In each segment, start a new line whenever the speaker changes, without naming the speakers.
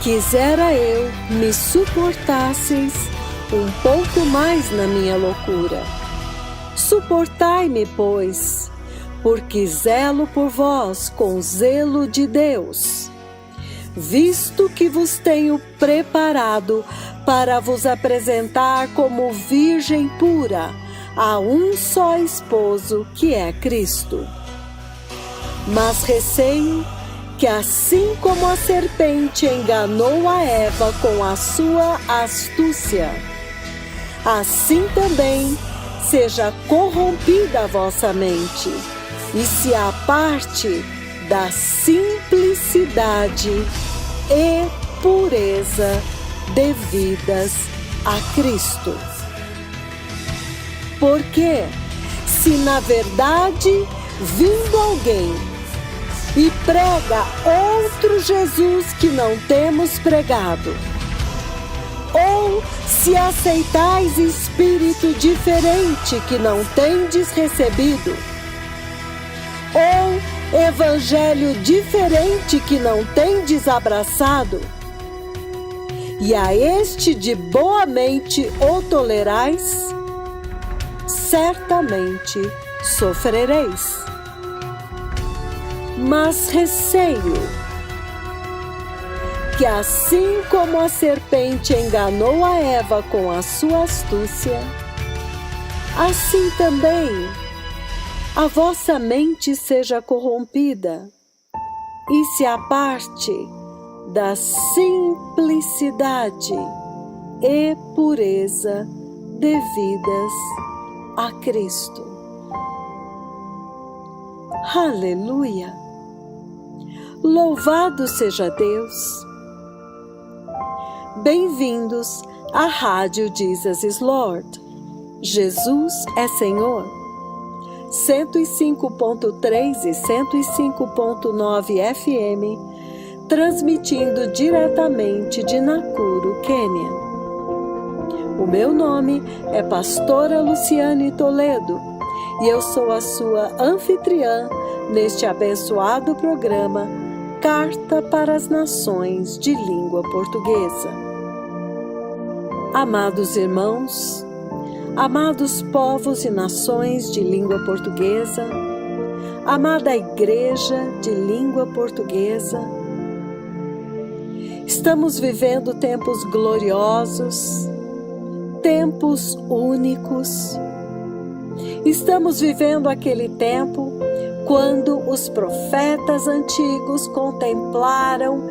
Quisera eu me suportasseis um pouco mais na minha loucura. Suportai-me, pois, porque zelo por vós com zelo de Deus, visto que vos tenho preparado para vos apresentar como virgem pura a um só esposo, que é Cristo. Mas receio que, assim como a serpente enganou a Eva com a sua astúcia, assim também seja corrompida a vossa mente e se aparte da simplicidade e pureza devidas a Cristo. Porque, se na verdade vindo alguém e prega outro Jesus que não temos pregado, ou se aceitais espírito diferente que não tendes recebido, ou evangelho diferente que não tendes abraçado, e a este de boa mente o tolerais, certamente sofrereis. Mas receio que, assim como a serpente enganou a Eva com a sua astúcia, assim também a vossa mente seja corrompida e se aparte da simplicidade e pureza devidas a Cristo. Aleluia! Louvado seja Deus! Bem-vindos à Rádio Jesus is Lord. Jesus é Senhor. 105.3 e 105.9 FM, transmitindo diretamente de Nakuru, Quênia. O meu nome é Pastora Luciane Toledo e eu sou a sua anfitriã neste abençoado programa Carta para as Nações de Língua Portuguesa. Amados irmãos, amados povos e nações de língua portuguesa, amada Igreja de língua portuguesa, estamos vivendo tempos gloriosos, tempos únicos. Estamos vivendo aquele tempo quando os profetas antigos contemplaram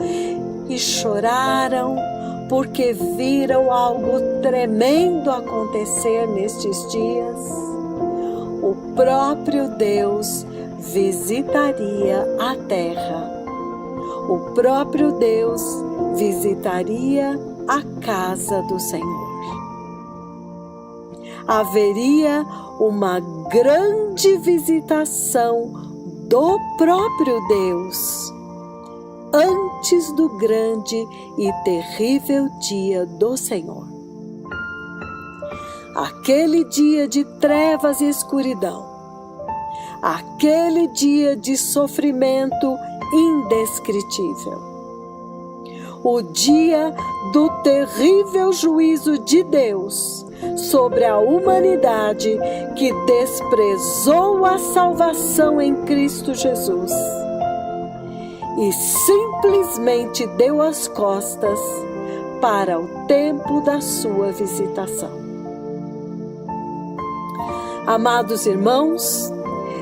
e choraram porque viram algo tremendo acontecer nestes dias. O próprio Deus visitaria a terra. O próprio Deus visitaria a casa do Senhor. Haveria uma grande visitação do próprio Deus antes do grande e terrível dia do Senhor. Aquele dia de trevas e escuridão, aquele dia de sofrimento indescritível, o dia do terrível juízo de Deus sobre a humanidade que desprezou a salvação em Cristo Jesus e simplesmente deu as costas para o tempo da sua visitação. Amados irmãos,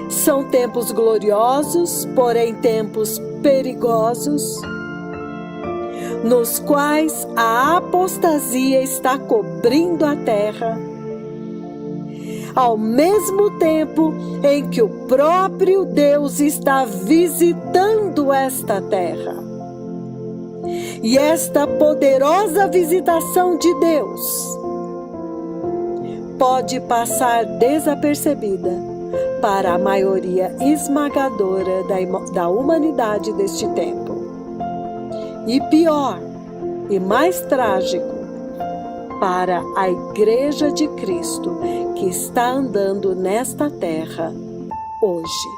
são tempos gloriosos, porém tempos perigosos, nos quais a apostasia está cobrindo a terra, ao mesmo tempo em que o próprio Deus está visitando esta terra. E esta poderosa visitação de Deus pode passar desapercebida para a maioria esmagadora da humanidade deste tempo. E pior, e mais trágico, para a Igreja de Cristo que está andando nesta terra hoje.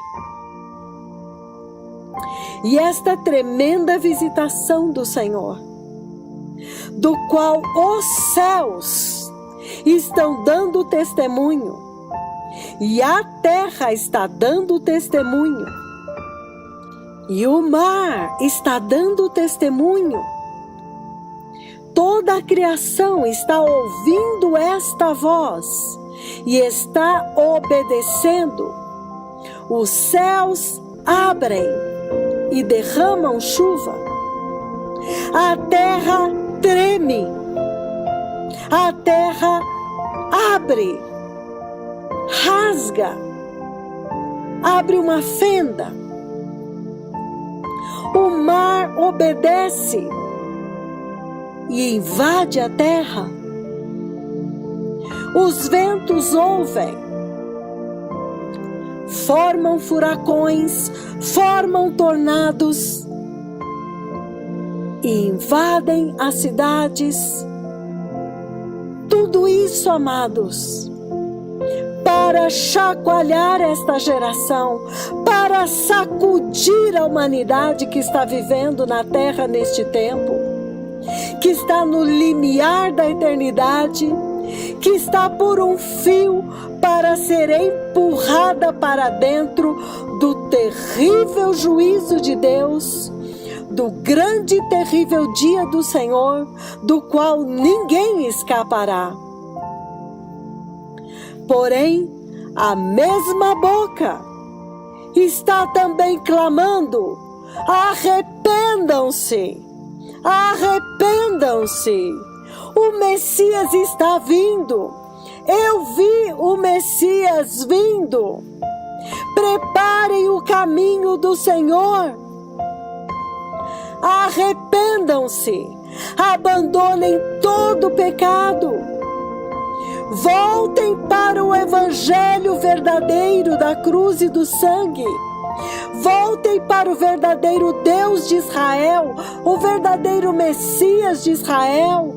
E esta tremenda visitação do Senhor do qual os céus estão dando testemunho, e a terra está dando testemunho, e o mar está dando testemunho. Toda a criação está ouvindo esta voz e está obedecendo. Os céus abrem e derramam chuva. A terra treme. A terra abre, rasga, abre uma fenda. O mar obedece e invade a terra. Os ventos ouvem, formam furacões, formam tornados e invadem as cidades. Tudo isso, amados, para chacoalhar esta geração, para sacudir a humanidade que está vivendo na terra neste tempo, que está no limiar da eternidade, que está por um fio para ser empurrada para dentro do terrível juízo de Deus, do grande e terrível dia do Senhor, do qual ninguém escapará. Porém, a mesma boca está também clamando: arrependam-se, arrependam-se, o Messias está vindo. Eu vi o Messias vindo. Preparem o caminho do Senhor. Arrependam-se, abandonem todo o pecado. Voltem para o evangelho verdadeiro da cruz e do sangue. Voltem para o verdadeiro Deus de Israel, o verdadeiro Messias de Israel.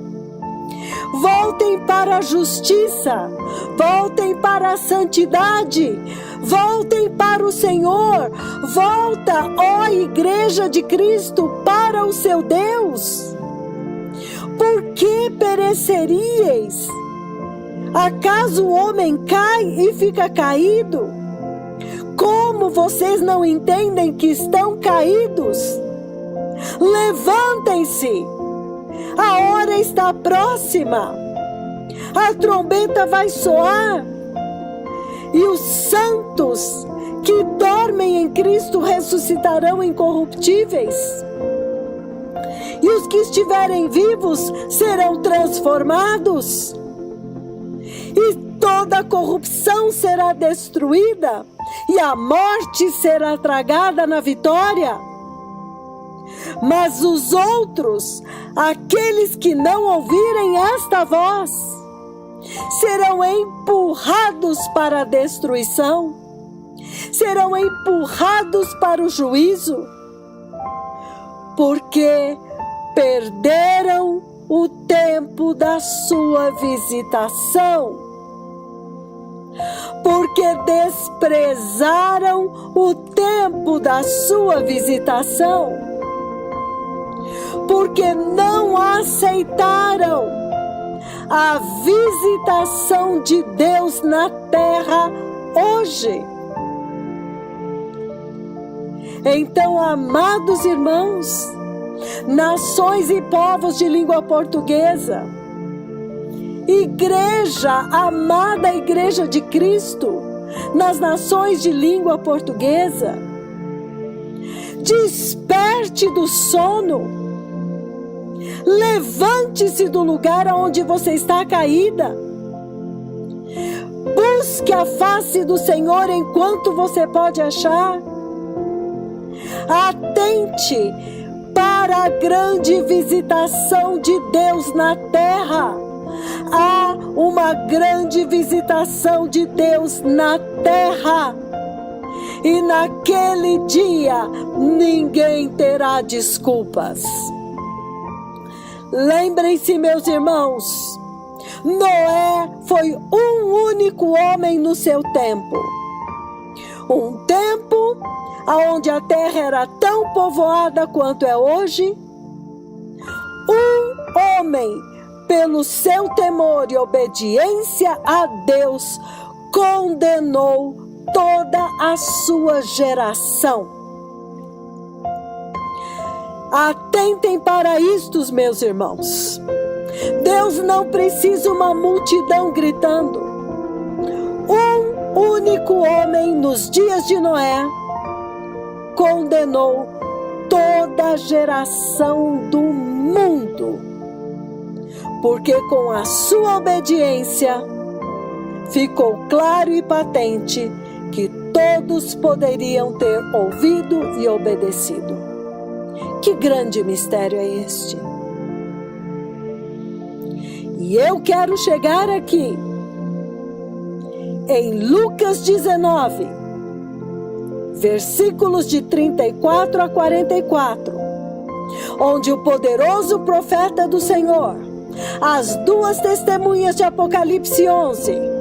Voltem para a justiça, voltem para a santidade, voltem para o Senhor. Volta, ó Igreja de Cristo, para o seu Deus. Por que pereceríeis? Acaso o homem cai e fica caído? Como vocês não entendem que estão caídos? Levantem-se! A hora está próxima. A trombeta vai soar. E os santos que dormem em Cristo ressuscitarão incorruptíveis. E os que estiverem vivos serão transformados. E toda a corrupção será destruída. E a morte será tragada na vitória. Mas os outros, aqueles que não ouvirem esta voz, serão empurrados para a destruição, serão empurrados para o juízo, porque perderam o tempo da sua visitação, porque desprezaram o tempo da sua visitação, porque não aceitaram a visitação de Deus na terra hoje. Então, amados irmãos, nações e povos de língua portuguesa, igreja, amada Igreja de Cristo, nas nações de língua portuguesa, desperte do sono. Levante-se do lugar onde você está caída. Busque a face do Senhor enquanto você pode achar. Atente para a grande visitação de Deus na terra. Há uma grande visitação de Deus na terra. E naquele dia ninguém terá desculpas. Lembrem-se, meus irmãos, Noé foi um único homem no seu tempo. Um tempo onde a terra era tão povoada quanto é hoje. Um homem, pelo seu temor e obediência a Deus, condenou toda a sua geração. Atentem para isto, meus irmãos. Deus não precisa uma multidão gritando. Um único homem nos dias de Noé condenou toda a geração do mundo, porque com a sua obediência ficou claro e patente que todos poderiam ter ouvido e obedecido. Que grande mistério é este! E eu quero chegar aqui em Lucas 19, versículos de 34 a 44, onde o poderoso profeta do Senhor, as duas testemunhas de Apocalipse 11,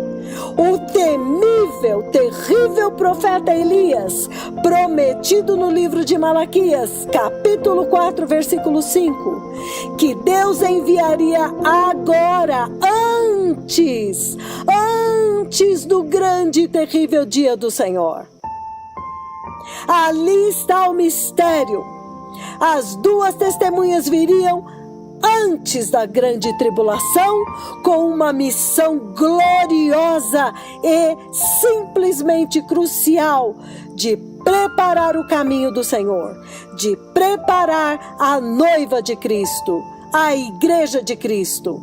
o temível, terrível profeta Elias, prometido no livro de Malaquias, capítulo 4, versículo 5, que Deus enviaria agora, antes do grande e terrível dia do Senhor. Ali está o mistério. As duas testemunhas viriam antes da grande tribulação, com uma missão gloriosa e simplesmente crucial de preparar o caminho do Senhor, de preparar a noiva de Cristo, a igreja de Cristo.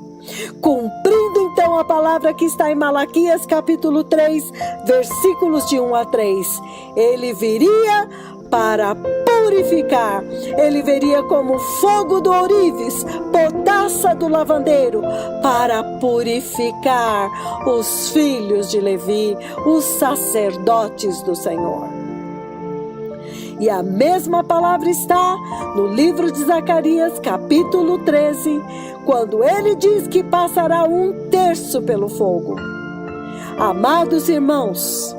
Cumprindo então a palavra que está em Malaquias capítulo 3, versículos de 1 a 3. Ele viria para purificar. Ele viria como fogo do ourives, potassa do lavandeiro, para purificar os filhos de Levi, os sacerdotes do Senhor. E a mesma palavra está no livro de Zacarias, capítulo 13, quando ele diz que passará 1/3 pelo fogo. Amados irmãos,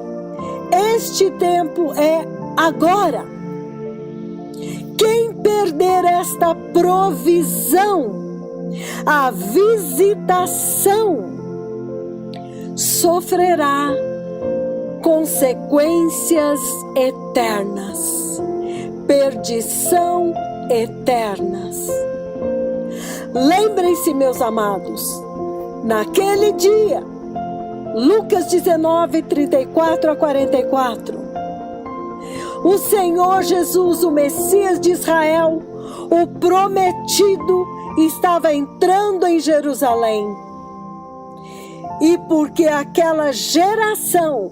este tempo é agora. Quem perder esta provisão, a visitação, sofrerá consequências eternas, perdição eternas. Lembrem-se, meus amados, naquele dia, Lucas 19, 34 a 44, o Senhor Jesus, o Messias de Israel, o prometido, estava entrando em Jerusalém. E porque aquela geração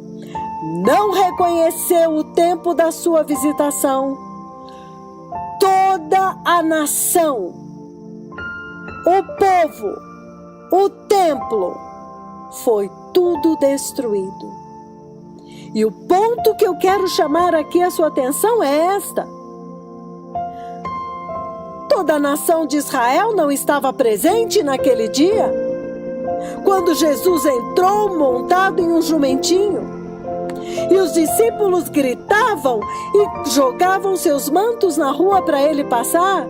não reconheceu o tempo da sua visitação, toda a nação, o povo, o templo, foi tudo destruído. E o ponto que eu quero chamar aqui a sua atenção é esta: toda a nação de Israel não estava presente naquele dia, quando Jesus entrou montado em um jumentinho, e os discípulos gritavam e jogavam seus mantos na rua para ele passar,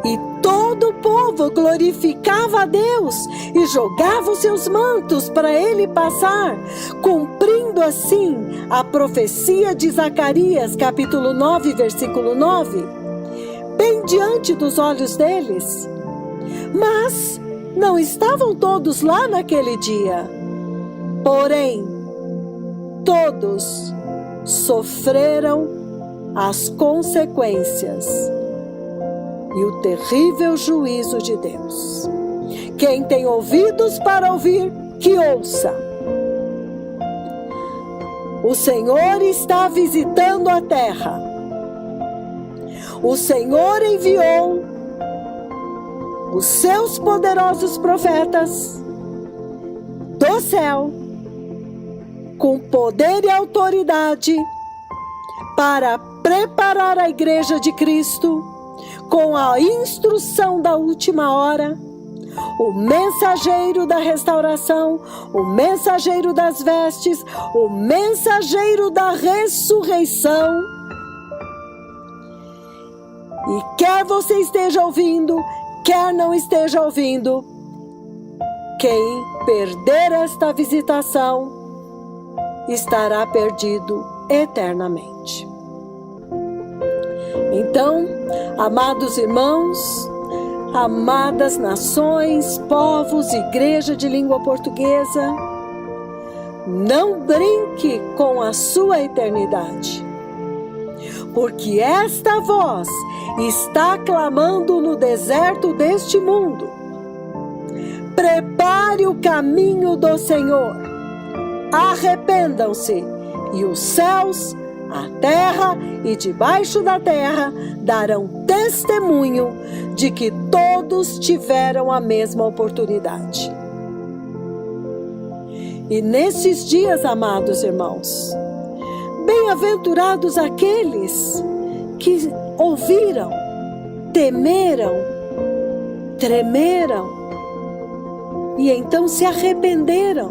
e todo o povo glorificava a Deus e jogava os seus mantos para ele passar, cumprindo assim a profecia de Zacarias, capítulo 9, versículo 9, bem diante dos olhos deles. Mas não estavam todos lá naquele dia. Porém, todos sofreram as consequências e o terrível juízo de Deus. Quem tem ouvidos para ouvir, que ouça. O Senhor está visitando a terra. O Senhor enviou os seus poderosos profetas do céu, com poder e autoridade, para preparar a igreja de Cristo, com a instrução da última hora, o mensageiro da restauração, o mensageiro das vestes, o mensageiro da ressurreição. E quer você esteja ouvindo, quer não esteja ouvindo, quem perder esta visitação estará perdido eternamente. Então, amados irmãos, amadas nações, povos, igreja de língua portuguesa, não brinque com a sua eternidade, porque esta voz está clamando no deserto deste mundo: prepare o caminho do Senhor, arrependam-se, e os céus, a terra e debaixo da terra darão testemunho de que todos tiveram a mesma oportunidade. E nesses dias, amados irmãos, bem-aventurados aqueles que ouviram, temeram, tremeram e então se arrependeram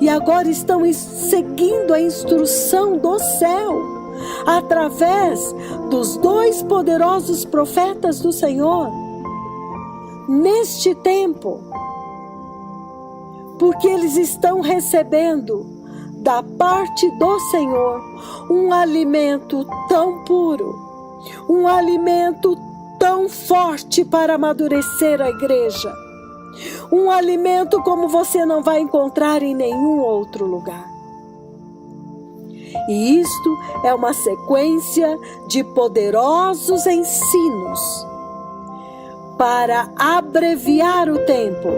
e agora estão seguindo a instrução do céu através dos 2 poderosos profetas do Senhor neste tempo, porque eles estão recebendo da parte do Senhor um alimento tão puro, um alimento tão forte para amadurecer a igreja, um alimento como você não vai encontrar em nenhum outro lugar. E isto é uma sequência de poderosos ensinos para abreviar o tempo,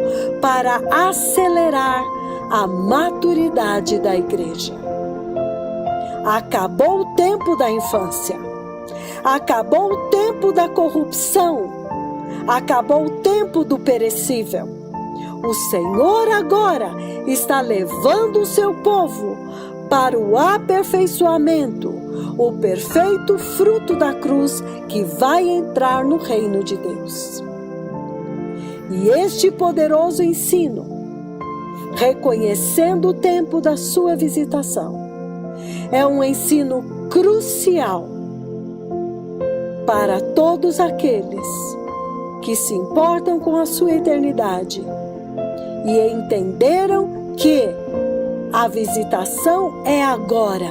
para acelerar a maturidade da igreja. Acabou o tempo da infância, acabou o tempo da corrupção, acabou o tempo do perecível. O Senhor agora está levando o seu povo para o aperfeiçoamento, o perfeito fruto da cruz que vai entrar no reino de Deus. E este poderoso ensino, reconhecendo o tempo da sua visitação, é um ensino crucial para todos aqueles que se importam com a sua eternidade e entenderam que a visitação é agora.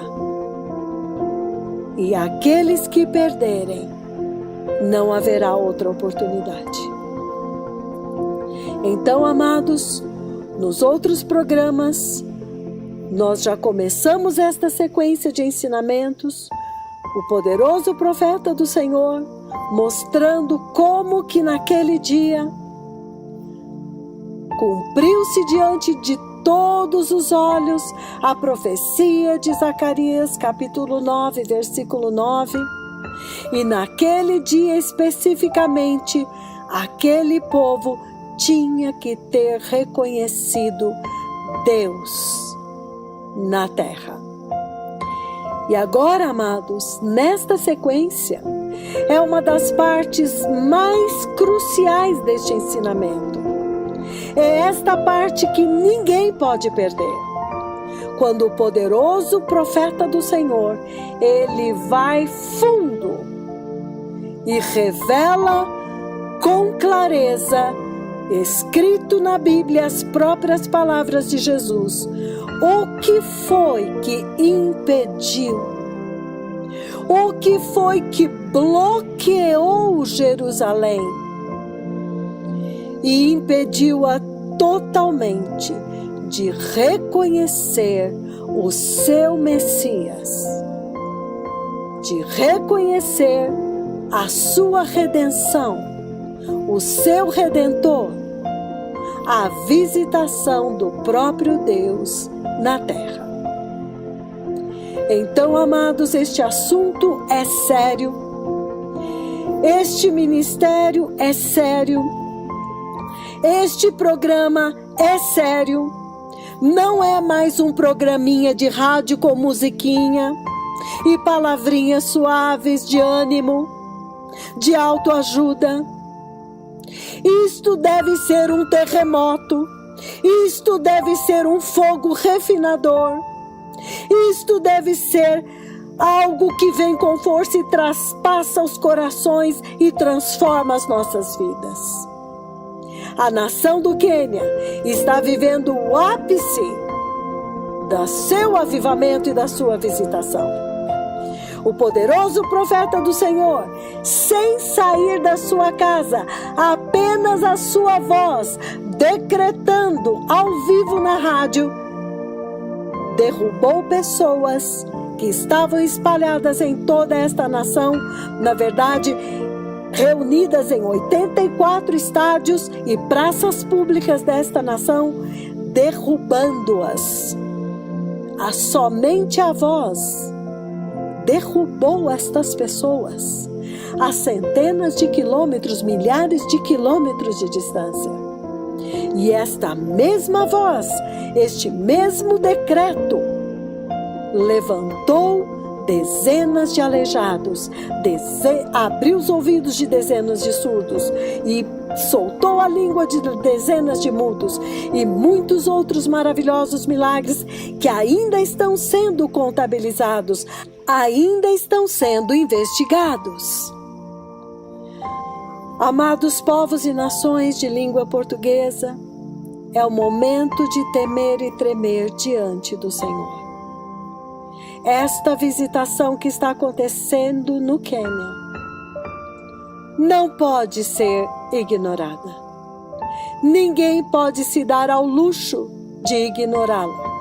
E aqueles que perderem, não haverá outra oportunidade. Então, amados, nos outros programas, nós já começamos esta sequência de ensinamentos, o poderoso profeta do Senhor, mostrando como que naquele dia cumpriu-se diante de todos os olhos a profecia de Zacarias, capítulo 9, versículo 9. E naquele dia especificamente, aquele povo tinha que ter reconhecido Deus na terra. E agora, amados, nesta sequência, é uma das partes mais cruciais deste ensinamento. É esta parte que ninguém pode perder. Quando o poderoso profeta do Senhor, ele vai fundo e revela com clareza, escrito na Bíblia, as próprias palavras de Jesus, o que foi que impediu, o que foi que bloqueou Jerusalém e impediu-a totalmente de reconhecer o seu Messias, de reconhecer a sua redenção, o seu Redentor, a visitação do próprio Deus na terra. Então, amados, este assunto é sério, este ministério é sério, este programa é sério, não é mais um programinha de rádio com musiquinha e palavrinhas suaves de ânimo, de autoajuda. Isto deve ser um terremoto, isto deve ser um fogo refinador, isto deve ser algo que vem com força e traspassa os corações e transforma as nossas vidas. A nação do Quênia está vivendo o ápice do seu avivamento e da sua visitação. O poderoso profeta do Senhor, sem sair da sua casa, apenas a sua voz, decretando ao vivo na rádio, derrubou pessoas que estavam espalhadas em toda esta nação, na verdade, reunidas em 84 estádios e praças públicas desta nação, derrubando-as. Somente a voz derrubou estas pessoas a centenas de quilômetros, milhares de quilômetros de distância. E esta mesma voz, este mesmo decreto, levantou dezenas de aleijados, abriu os ouvidos de dezenas de surdos e soltou a língua de dezenas de mudos e muitos outros maravilhosos milagres que ainda estão sendo contabilizados, ainda estão sendo investigados. Amados povos e nações de língua portuguesa, é o momento de temer e tremer diante do Senhor. Esta visitação que está acontecendo no Quênia não pode ser ignorada. Ninguém pode se dar ao luxo de ignorá-la.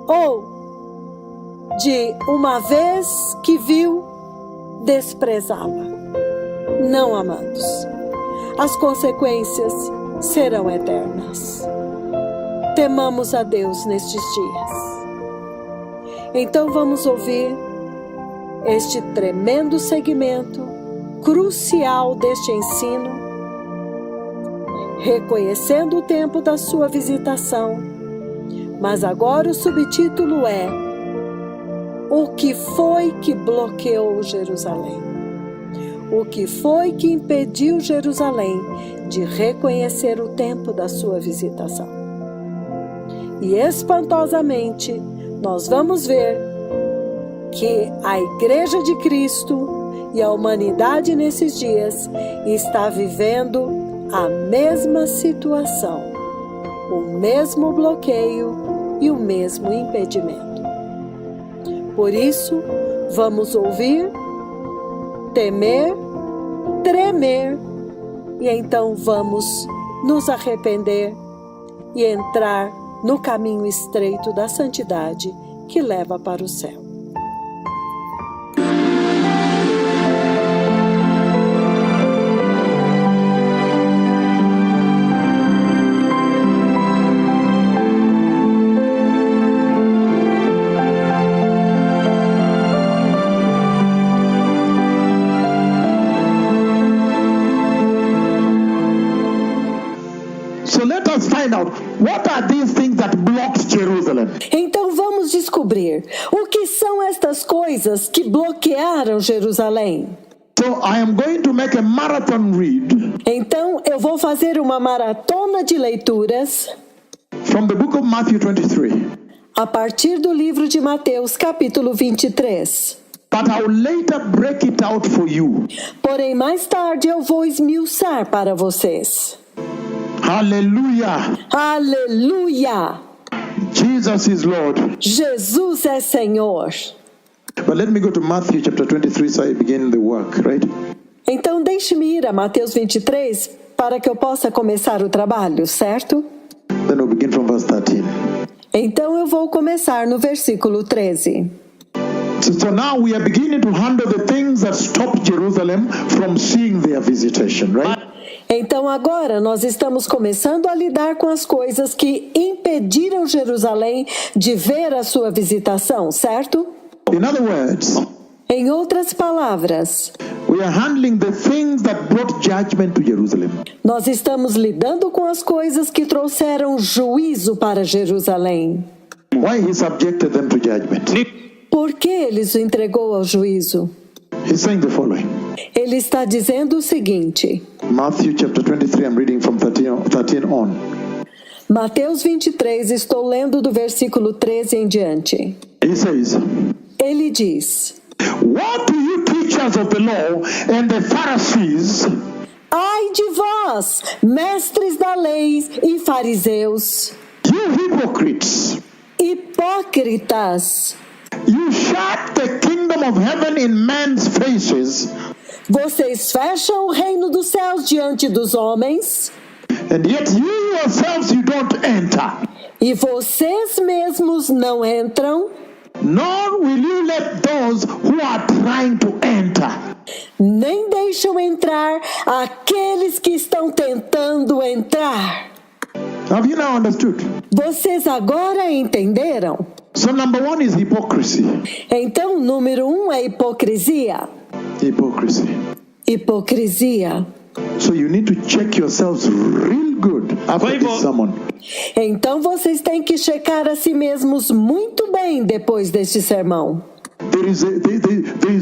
Ou, de uma vez que viu, desprezá-la. Não, amados. As consequências serão eternas. Temamos a Deus nestes dias. Então vamos ouvir este tremendo segmento crucial deste ensino, reconhecendo o tempo da sua visitação, mas agora o subtítulo é: o que foi que bloqueou Jerusalém? O que foi que impediu Jerusalém de reconhecer o tempo da sua visitação? E espantosamente, nós vamos ver que a Igreja de Cristo e a humanidade nesses dias está vivendo a mesma situação, o mesmo bloqueio e o mesmo impedimento. Por isso, vamos ouvir, temer, tremer, e então vamos nos arrepender e entrar no caminho estreito da santidade que leva para o céu.
What are these things that blocked Jerusalem?
Então vamos descobrir o que são estas coisas que bloquearam Jerusalém.
So I am going to make a marathon read.
Então eu vou fazer uma maratona de leituras
from the book of Matthew 23.
A partir do livro de Mateus, capítulo 23.
But I will later break it out for you.
Porém mais tarde eu vou esmiuçar para vocês.
Hallelujah.
Aleluia.
Jesus is Lord.
Jesus é Senhor.
But let me go to Matthew chapter 23 so I begin the work, right?
Então deixe-me ir a Mateus 23 para que eu possa começar o trabalho, certo?
Then we'll begin from verse 13.
Então eu vou começar no versículo 13.
So now we are beginning to handle the things that stopped Jerusalem from seeing their visitation, right?
Então agora nós estamos começando a lidar com as coisas que impediram Jerusalém de ver a sua visitação, certo?
In other words,
em outras palavras,
we are handling the things that brought judgment to Jerusalem.
Nós estamos lidando com as coisas que trouxeram juízo para Jerusalém.
Why he subjected them to judgment?
Por que ele os entregou ao juízo?
He's saying the following.
Ele está dizendo o seguinte.
Matthew chapter 23, I'm reading from 13 on.
Mateus 23, estou lendo do versículo 13 em diante.
He says,
ele diz:
What do you teachers of the law and the Pharisees?
Ai de vós, vós, mestres da lei e fariseus,
You hypocrites,
hipócritas,
you shut the kingdom of heaven in men's faces,
vocês fecham o reino dos céus diante dos homens,
and yet you yourselves you don't enter.
e vocês mesmos não entram,
Nor will you let those who are trying to enter.
nem deixam entrar aqueles que estão tentando entrar.
Have you now understood?
Vocês agora entenderam?
So number one is hypocrisy.
Então, número 1 é hipocrisia.
Hypocrisy.
Hipocrisia.
So you need to check yourselves real good after this sermon.
Então, vocês têm que checar a si mesmos muito bem depois deste sermão.
There is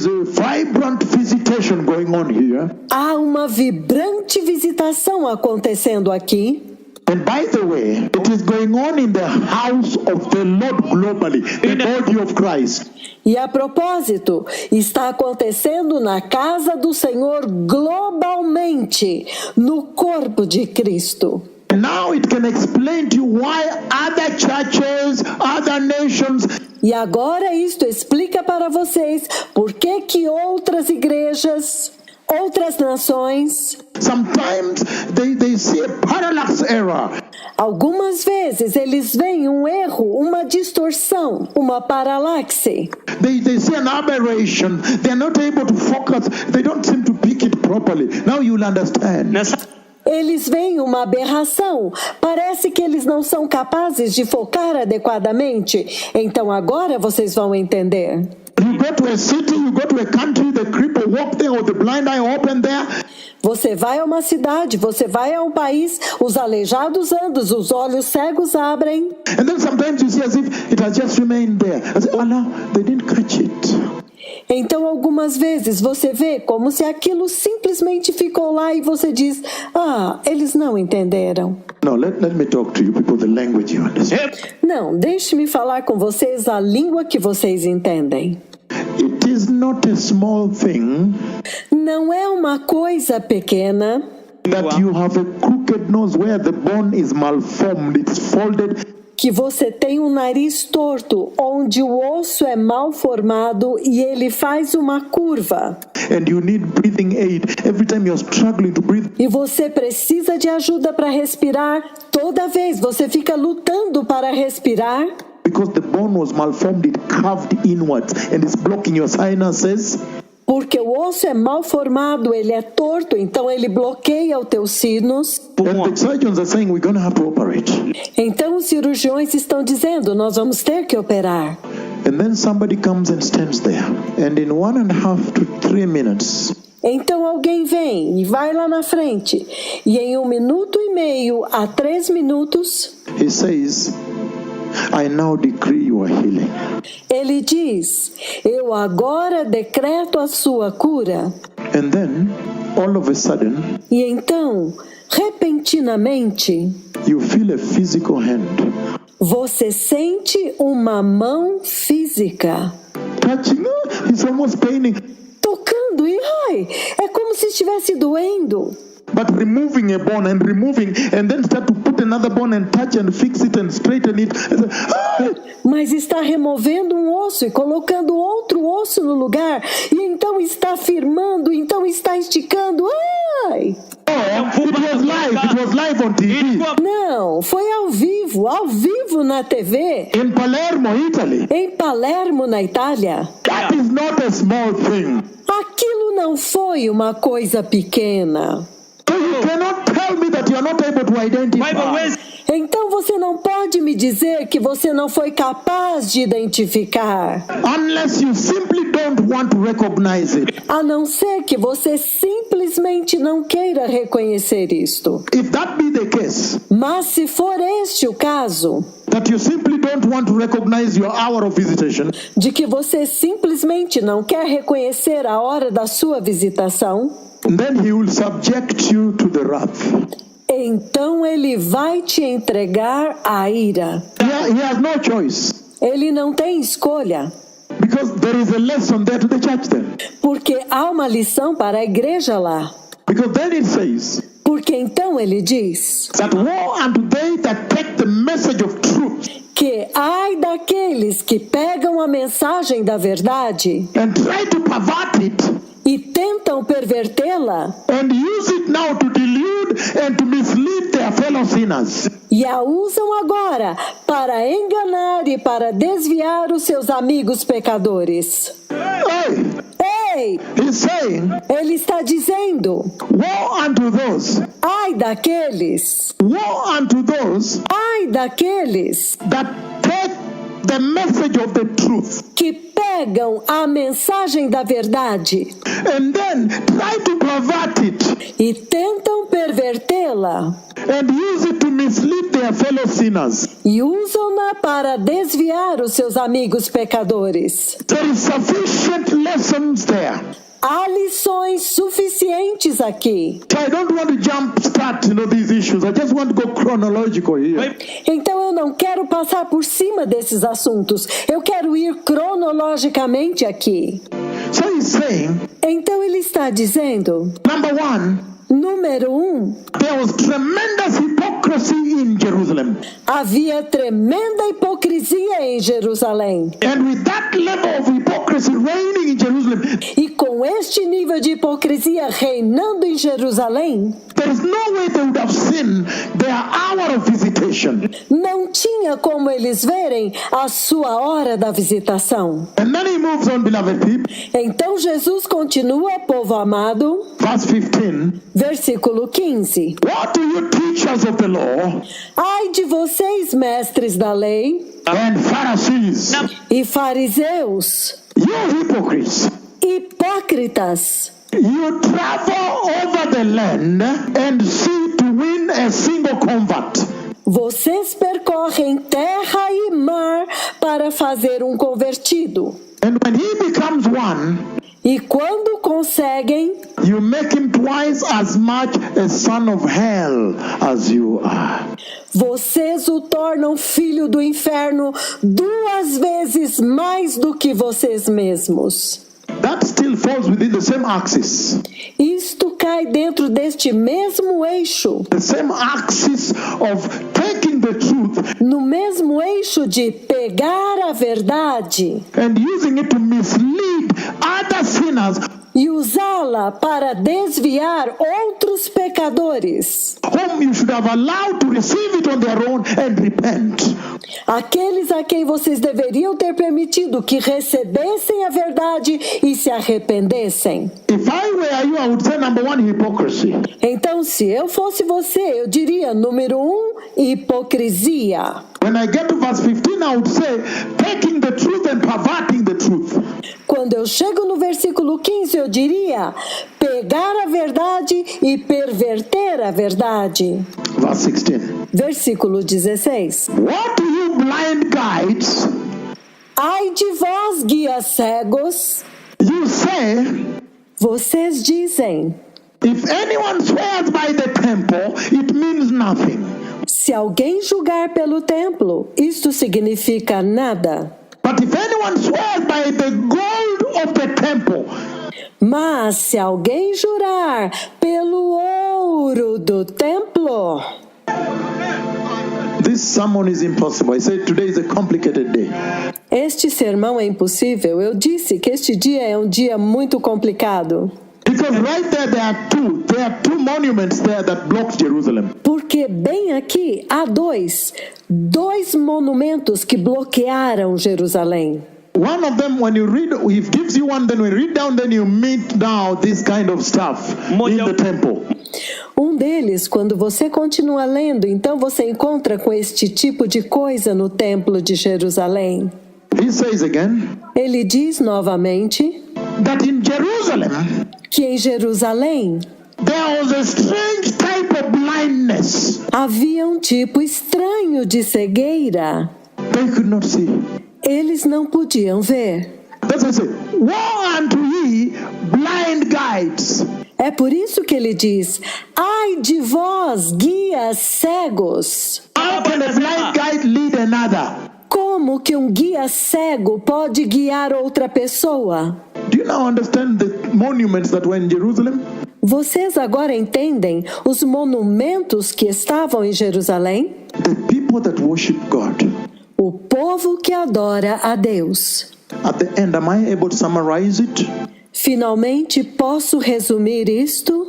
a vibrant visitation going on here.
Há uma vibrante visitação acontecendo aqui.
And by the way, it is going on in the house of the Lord globally, the body of Christ.
E a propósito, está acontecendo na casa do Senhor globalmente, no corpo de Cristo.
And now it can explain to you why other churches, other nations,
E agora isto explica para vocês por que outras igrejas, outras nações,
sometimes they see a parallax error.
algumas vezes eles veem um erro, uma distorção, uma paralaxe.
They see an aberration. They're not able to focus. They don't seem to pick it properly. Now you'll understand.
Eles veem uma aberração. Parece que eles não são capazes de focar adequadamente. Então agora vocês vão entender.
You go to a city, you go to a country, the cripple walk there or the blind eye open there.
Você vai a uma cidade, você vai a um país, os aleijados andam, os olhos cegos abrem.
And then sometimes you see as if it has just remained there. I say, oh no, they didn't catch it.
Então algumas vezes você vê como se aquilo simplesmente ficou lá e você diz, eles não entenderam.
No, let me talk to you people the language you understand.
Não, deixe-me falar com vocês a língua que vocês entendem.
It is not a small thing
Não é uma coisa pequena
that you have a crooked nose where the bone is malformed, it's folded.
que você tem um nariz torto, onde o osso é mal formado e ele faz uma curva.
And you need breathing aid every time you're struggling to breathe.
E você precisa de ajuda para respirar. Toda vez você fica lutando para respirar.
Because the bone was malformed, it curved inwards and it's blocking your sinuses.
Porque o osso é mal formado, ele é torto, então ele bloqueia os teus sinos.
And the surgeons are saying we're going to have to operate.
Então os cirurgiões estão dizendo, nós vamos ter que operar.
And then somebody comes and stands there. And in 1.5 to 3 minutes,
Então alguém vem e vai lá na frente. E em 1 minuto e meio a 3 minutos,
he says, I now decree your healing.
ele diz, eu agora decreto a sua cura.
And then, all of a sudden,
E então, repentinamente,
you feel a physical hand
você sente uma mão física
touching. It's almost paining.
tocando e é como se estivesse doendo.
But removing a bone and then start to put another bone and touch and fix it and straighten it.
Mas está removendo um osso e colocando outro osso no lugar. E então está firmando, então está esticando.
It was live on TV.
Não, foi ao vivo na TV.
In Palermo, Italy.
Em Palermo, na Itália.
That is not a small thing.
Aquilo não foi uma coisa pequena.
So you cannot tell me that you are not able to identify.
Então você não pode me dizer que você não foi capaz de identificar.
Unless you simply don't want to recognize it.
A não ser que você simplesmente não queira reconhecer isto.
If that be the case,
Mas se for este o caso,
that you simply don't want to recognize your hour of visitation,
de que você simplesmente não quer reconhecer a hora da sua visitação,
then he will subject you to the wrath.
então ele vai te entregar à ira.
He has no choice.
Ele não tem escolha,
Because there is a lesson there to the church then.
porque há uma lição para a igreja lá.
Because then it says,
Porque então ele diz
that woe unto they that take the message of truth
que ai daqueles que pegam a mensagem da verdade
and try to pervert it
e tentam pervertê-la
and use it now to delude and to mislead their fellow sinners.
e a usam agora para enganar e para desviar os seus amigos pecadores.
Hey,
Ei,
he's saying,
ele está dizendo,
woe unto those,
ai daqueles
that take the message of the truth
que pegam a mensagem da verdade
and then try to pervert it
e tentam pervertê-la
and use it to mislead their fellow sinners.
e usam-na para desviar os seus amigos pecadores.
There is sufficient lessons there.
Há lições suficientes aqui.
So I don't want to jumpstart, these issues. I just want to go chronological here.
Então eu não quero passar por cima desses assuntos. Eu quero ir cronologicamente aqui.
So he's saying,
Então ele está dizendo,
number one,
número 1,
there was tremendous hypocrisy in Jerusalem.
havia tremenda hipocrisia em Jerusalém.
And with that level of hypocrisy reigning in Jerusalem,
E com este nível de hipocrisia reinando em Jerusalém,
there is no way they would have seen their hour of visitation.
não tinha como eles verem a sua hora da visitação.
And then he moves on, beloved people.
Então Jesus continua, povo amado,
Verse 15.
versículo 15.
What do you teachers of the law
Ai de vocês, mestres da lei
and Pharisees,
e fariseus,
you hypocrites,
hipócritas,
you travel over the land and see to win a single convert.
vocês percorrem terra e mar para fazer um convertido.
And when he becomes one,
E quando conseguem,
you make him twice as much a son of hell as you are.
vocês o tornam filho do inferno 2 vezes mais do que vocês mesmos.
That still falls within the same axis.
Isto cai dentro deste mesmo eixo,
The same axis of taking the truth
no mesmo eixo de pegar a verdade
and using it to mislead other sinners
e usá-la para desviar outros pecadores,
whom you should have allowed to receive it on their own and repent.
aqueles a quem vocês deveriam ter permitido que recebessem a verdade e se arrependessem.
If I were you, I would say number one, hypocrisy.
Então, se eu fosse você, eu diria, número 1, hipocrisia.
When I get to verse 15, I would say taking the truth and perverting the truth.
Quando eu chego no versículo 15, eu diria, pegar a verdade e perverter a verdade.
Verse 16.
Versículo 16.
What do you blind guides?
Ai de vós, guias cegos,
You say,
vocês dizem,
if anyone swears by the temple, it means nothing.
se alguém julgar pelo templo, isto significa nada.
But if anyone swears by the gold of the temple,
Mas se alguém jurar pelo ouro do templo,
this sermon is impossible. I said today is a complicated day.
este sermão é impossível. Eu disse que este dia é um dia muito complicado.
Because right there there are two monuments there that block Jerusalem.
Porque bem aqui há dois monumentos que bloquearam Jerusalém.
One of them, when you read, he gives you one, then when you read down, then you meet now this kind of stuff in the temple.
Um deles, quando você continua lendo, então você encontra com este tipo de coisa no templo de Jerusalém.
He says again
Ele diz novamente
that in Jerusalem
que em Jerusalém
there was a strange type of blindness.
havia um tipo estranho de cegueira.
They could not see.
Eles não podiam ver.
That's what he said. Woe unto ye, blind guides.
É por isso que ele diz, ai de vós, guias cegos.
How can a blind guide lead another?
Como que um guia cego pode guiar outra pessoa?
Do you now understand the monuments that were in Jerusalem?
Vocês agora entendem os monumentos que estavam em Jerusalém?
The people that worship God.
O povo que adora a Deus.
At the end, am I able to summarize it
Finalmente posso resumir isto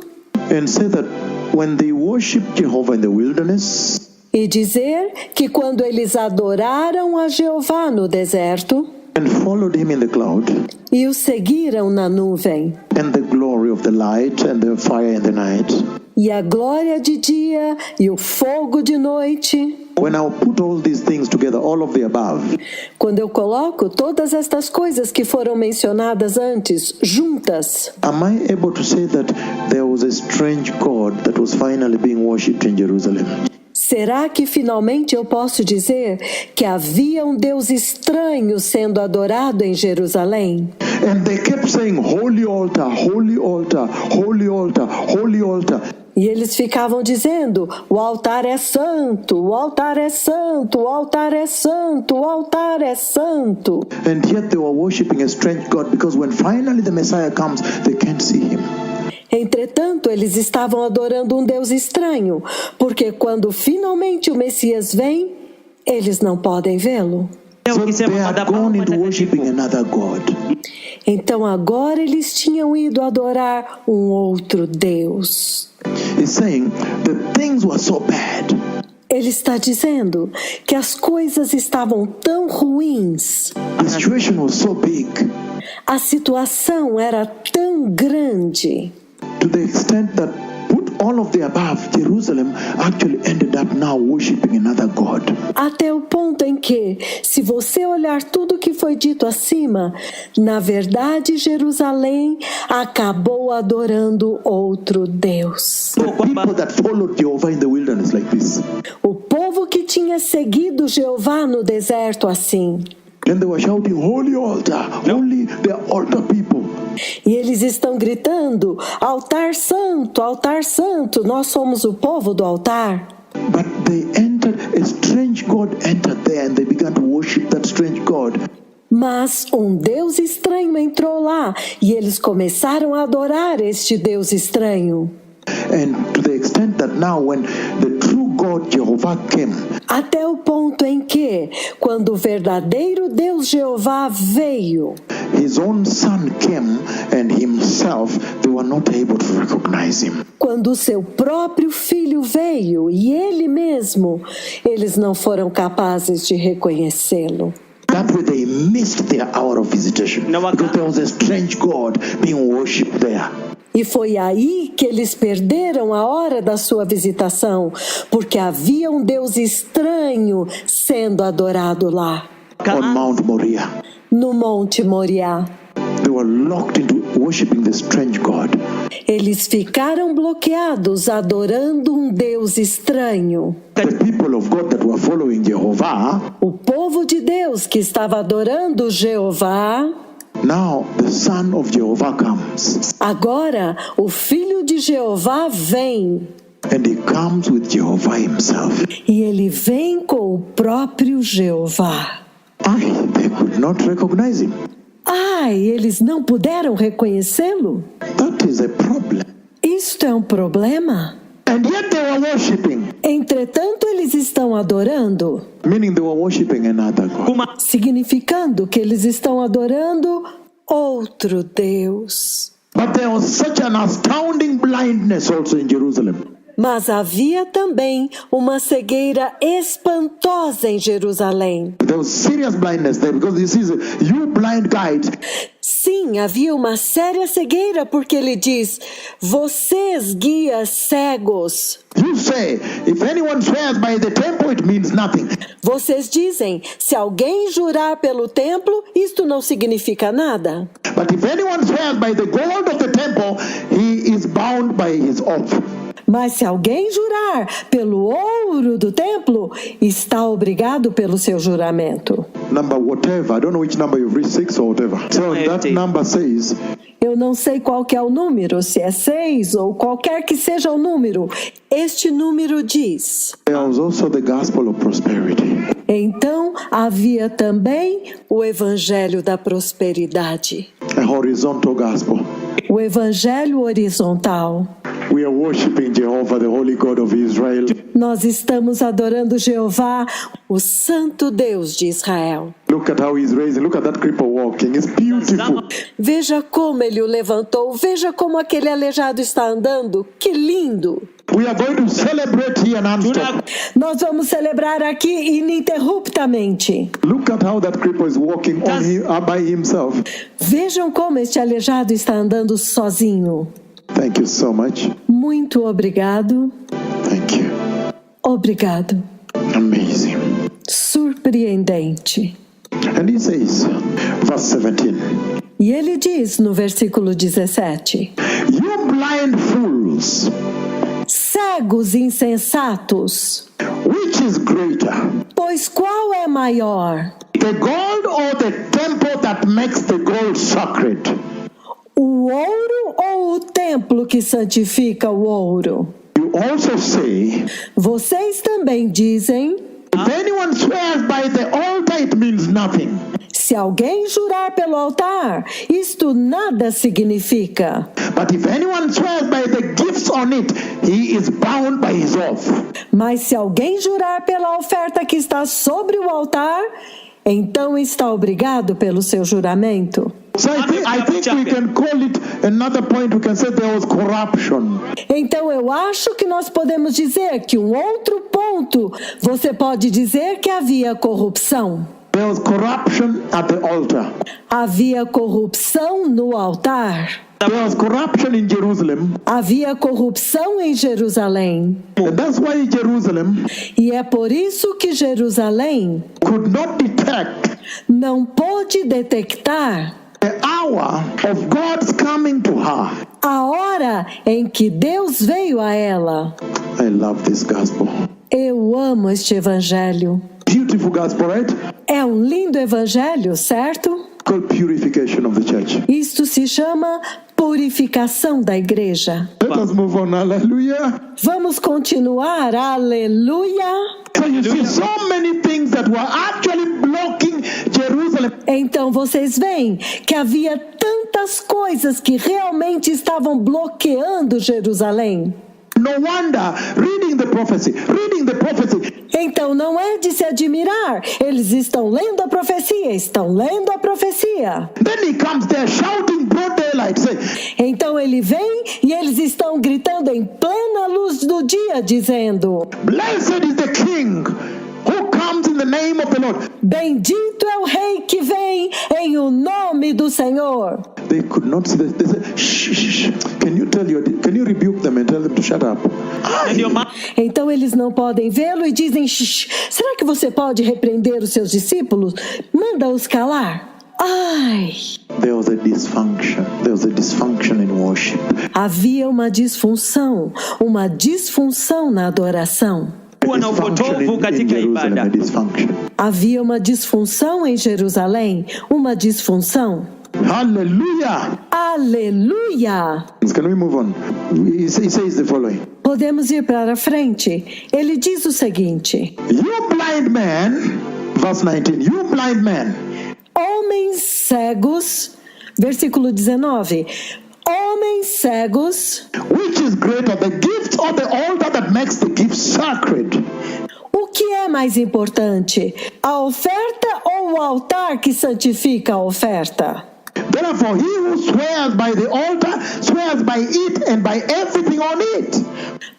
and say that when they worship Jehovah in the wilderness,
e dizer que quando eles adoraram a Jeová no deserto
and followed him in the cloud,
e o seguiram na nuvem,
and the glory of the light and the fire in the night,
e a glória de dia e o fogo de noite,
when I put all these things together, all of the above,
quando eu coloco todas estas coisas que foram mencionadas antes juntas,
am I able to say that there was a strange God that was finally being worshipped in Jerusalem?
será que finalmente eu posso dizer que havia um Deus estranho sendo adorado em Jerusalém?
And they kept saying, holy altar, holy altar, holy altar, holy altar.
E eles ficavam dizendo, o altar é santo, o altar é santo, o altar é santo, o altar é santo.
And yet they were worshipping a strange God because when finally the Messiah comes, they can't see him.
Entretanto, eles estavam adorando um Deus estranho, porque quando finalmente o Messias vem, eles não podem vê-lo.
So they had gone into worshipping another God.
Então agora eles tinham ido adorar um outro Deus.
He's saying that things were so bad.
Ele está dizendo que as coisas estavam tão ruins,
The situation was so big
a situação era tão grande,
to the extent that put all of the above, Jerusalem actually ended up now worshipping another God.
até o ponto em que, se você olhar tudo que foi dito acima, na verdade Jerusalém acabou adorando outro Deus.
The people that followed Jehovah in the wilderness like this.
O povo que tinha seguido Jeová no deserto assim.
And they were shouting, holy altar, holy, they are altar people.
E eles estão gritando, altar santo, nós somos o povo do altar.
But they entered, a strange God entered there and they began to worship that strange God.
Mas um Deus estranho entrou lá e eles começaram a adorar este Deus estranho.
And to the extent that now when the true God Jehovah came,
Até o ponto em que, quando o verdadeiro Deus Jeová veio,
his own son came and himself, they were not able to recognize him.
quando o seu próprio filho veio e ele mesmo, eles não foram capazes de reconhecê-lo.
That way they missed their hour of visitation because there was a strange God being worshipped there.
E foi aí que eles perderam a hora da sua visitação, porque havia um Deus estranho sendo adorado lá,
On Mount Moriah,
no Monte Moriá.
they were locked into worshiping the strange God.
Eles ficaram bloqueados adorando um Deus estranho.
The people of God that were following Jehovah,
O povo de Deus que estava adorando Jeová,
now the son of Jehovah comes
agora o filho de Jeová vem.
and he comes with Jehovah himself.
E ele vem com o próprio Jeová.
They could not recognize him.
Ai, eles não puderam reconhecê-lo?
That is a problem.
Isto é um problema.
And yet they were worshiping,
Entretanto, eles estão adorando,
meaning they were worshiping another God.
significando que eles estão adorando outro Deus.
But there was such an astounding blindness also in Jerusalem.
Mas havia também uma cegueira espantosa em Jerusalém.
There was serious blindness there because this is you blind guides.
Sim, havia uma séria cegueira, porque ele diz, vocês guias cegos.
You say, if anyone swears by the temple, it means nothing.
Vocês dizem, se alguém jurar pelo templo, isto não significa nada.
But if anyone swears by the gold of the temple, he is bound by his oath.
Mas se alguém jurar pelo ouro do templo, está obrigado pelo seu juramento.
Number whatever, I don't know which number you've reached, 6 or whatever. So that number says,
Eu não sei qual que é o número, se é 6 ou qualquer que seja o número. Este número diz.
there was also the gospel of prosperity.
Então havia também o evangelho da prosperidade.
A horizontal gospel.
o evangelho horizontal.
We are worshiping Jehovah, the Holy God of Israel.
Nós estamos adorando Jeová, o Santo Deus de Israel.
Look at how he's raising. Look at that cripple walking. It's beautiful.
Veja como ele o levantou, veja como aquele aleijado está andando. Que lindo!
We are going to celebrate here non-stop.
Nós vamos celebrar aqui ininterruptamente.
Look at how that cripple is walking by himself.
Vejam como este aleijado está andando sozinho.
Thank you so much.
Muito obrigado.
Thank you.
Obrigado.
Amazing.
Surpreendente.
And he says, verse 17.
E ele diz no versículo 17:
You blind fools,
cegos insensatos,
which is greater,
pois qual é maior?
the gold or the temple that makes the gold sacred?
O ouro ou o templo que santifica o ouro?
You also say,
Vocês também dizem:
if anyone swears by the altar, it means nothing.
se alguém jurar pelo altar, isto nada significa.
But if anyone swears by the gifts on it, he is bound by his oath.
Mas se alguém jurar pela oferta que está sobre o altar, então está obrigado pelo seu juramento.
So I think we can call it another point. We can say there was corruption.
Então eu acho que nós podemos dizer que um outro ponto, você pode dizer que havia corrupção.
There was corruption at the altar.
Havia corrupção no altar.
There was corruption in Jerusalem.
Havia corrupção em Jerusalém.
And that's why Jerusalem
E é por isso que Jerusalém
could not detect
não pôde detectar
the hour of God's coming to her.
a hora em que Deus veio a ela.
I love this gospel.
Eu amo este evangelho.
Beautiful gospel, right?
É um lindo evangelho, certo?
Called purification of the church.
Isto se chama purificação da igreja.
Let us move on. Hallelujah.
Vamos continuar, aleluia.
So you see so many things that were actually blocking Jerusalem.
Então vocês veem que havia tantas coisas que realmente estavam bloqueando Jerusalém.
No wonder, reading the prophecy.
Então não é de se admirar, eles estão lendo a profecia.
Then he comes there shouting broad daylight, say,
Então ele vem e eles estão gritando em plena luz do dia, dizendo:
Blessed is the King who comes in the name of the Lord.
bendito é o rei que vem em o nome do Senhor.
They could not see that. They said, shh. Can you rebuke them and tell them to shut up?
Então eles não podem vê-lo e dizem: shh, será que você pode repreender os seus discípulos? Manda-os calar. Ai!
There was a dysfunction in worship.
Havia uma disfunção na adoração. Havia uma disfunção em Jerusalém, uma disfunção.
Hallelujah.
Aleluia!
Can we move on? He says the following.
Podemos ir para frente. Ele diz o seguinte:
You blind man, verse 19, you blind man.
Homens cegos, versículo 19. Homens cegos,
Which is greater, the gift or the altar that makes the gift sacred?
o que é mais importante? A oferta ou o altar que santifica a oferta?
Therefore, he who swears by the altar swears by it and by everything on it.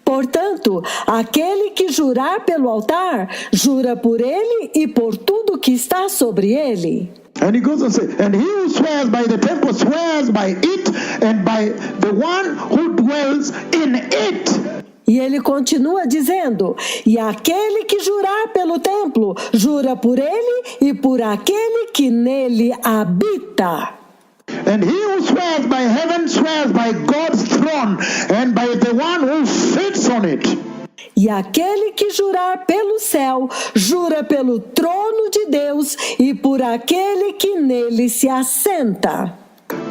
Portanto, aquele que jurar pelo altar, jura por ele e por tudo que está sobre ele.
And he goes on to say, and he who swears by the temple swears by it and by the one who dwells in it.
E ele continua dizendo: e aquele que jurar pelo templo, jura por ele e por aquele que nele habita.
And he who swears by heaven swears by God's throne and by the one who sits on it.
E aquele que jurar pelo céu, jura pelo trono de Deus e por aquele que nele se assenta.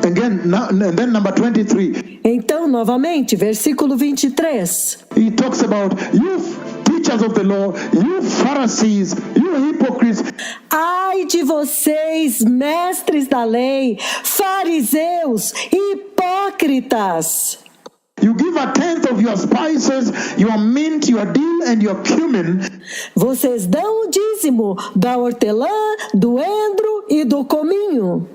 Again, and then number 23.
Então, novamente, versículo 23.
He talks about you teach teachers of the law, you Pharisees, you hypocrites,
Ai de vocês, mestres da lei, fariseus, hipócritas!
you give a tenth of your spices, your mint, your dill, and your cumin,
Vocês dão o dízimo da hortelã, do endro e do cominho,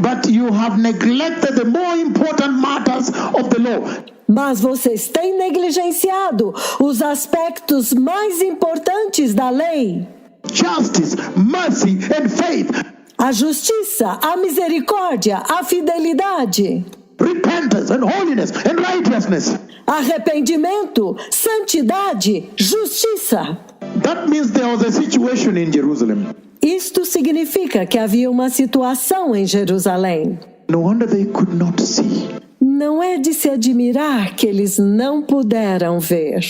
but you have neglected the more important matters of the law.
mas vocês têm negligenciado os aspectos mais importantes da lei:
Justice, mercy, and faith,
a justiça, a misericórdia, a fidelidade,
repentance, and holiness, and righteousness.
arrependimento, santidade, justiça.
That means there was a situation in Jerusalem.
Isto significa que havia uma situação em Jerusalém.
No wonder they could not see.
Não é de se admirar que eles não puderam ver.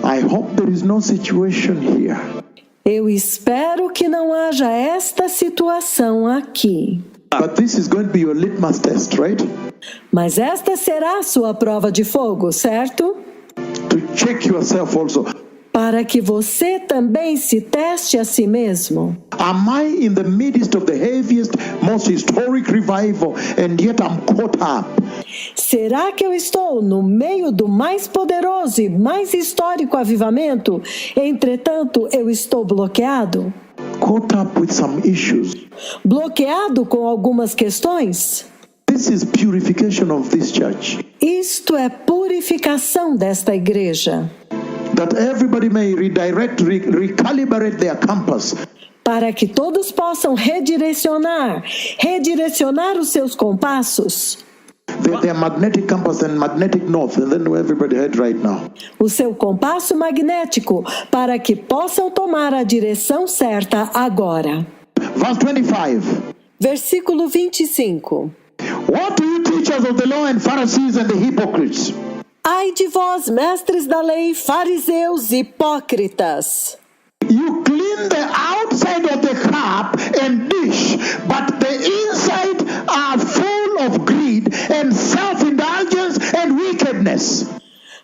I hope there is no situation here.
Eu espero que não haja esta situação aqui.
But this is going to be your litmus test, right?
Mas esta será a sua prova de fogo, certo?
To check yourself also.
Para que você também se teste a si mesmo.
Am I in the midst of the heaviest, most historic revival, and yet I'm caught up?
Será que eu estou no meio do mais poderoso e mais histórico avivamento? Entretanto, eu estou bloqueado?
Caught up with some issues.
Bloqueado com algumas questões?
This is purification of this church.
Isto é purificação desta igreja.
That everybody may redirect, recalibrate their compass.
Para que todos possam redirecionar os seus compassos.
Their magnetic compass and magnetic north, and then everybody head right now.
O seu compasso magnético, para que possam tomar a direção certa agora.
Verse 25.
Versículo 25.
What do you teachers of the law and Pharisees and the hypocrites?
Ai de vós, mestres da lei, fariseus hipócritas!
You clean the outside of the cup and dish, but the inside are full of greed and self-indulgence and wickedness.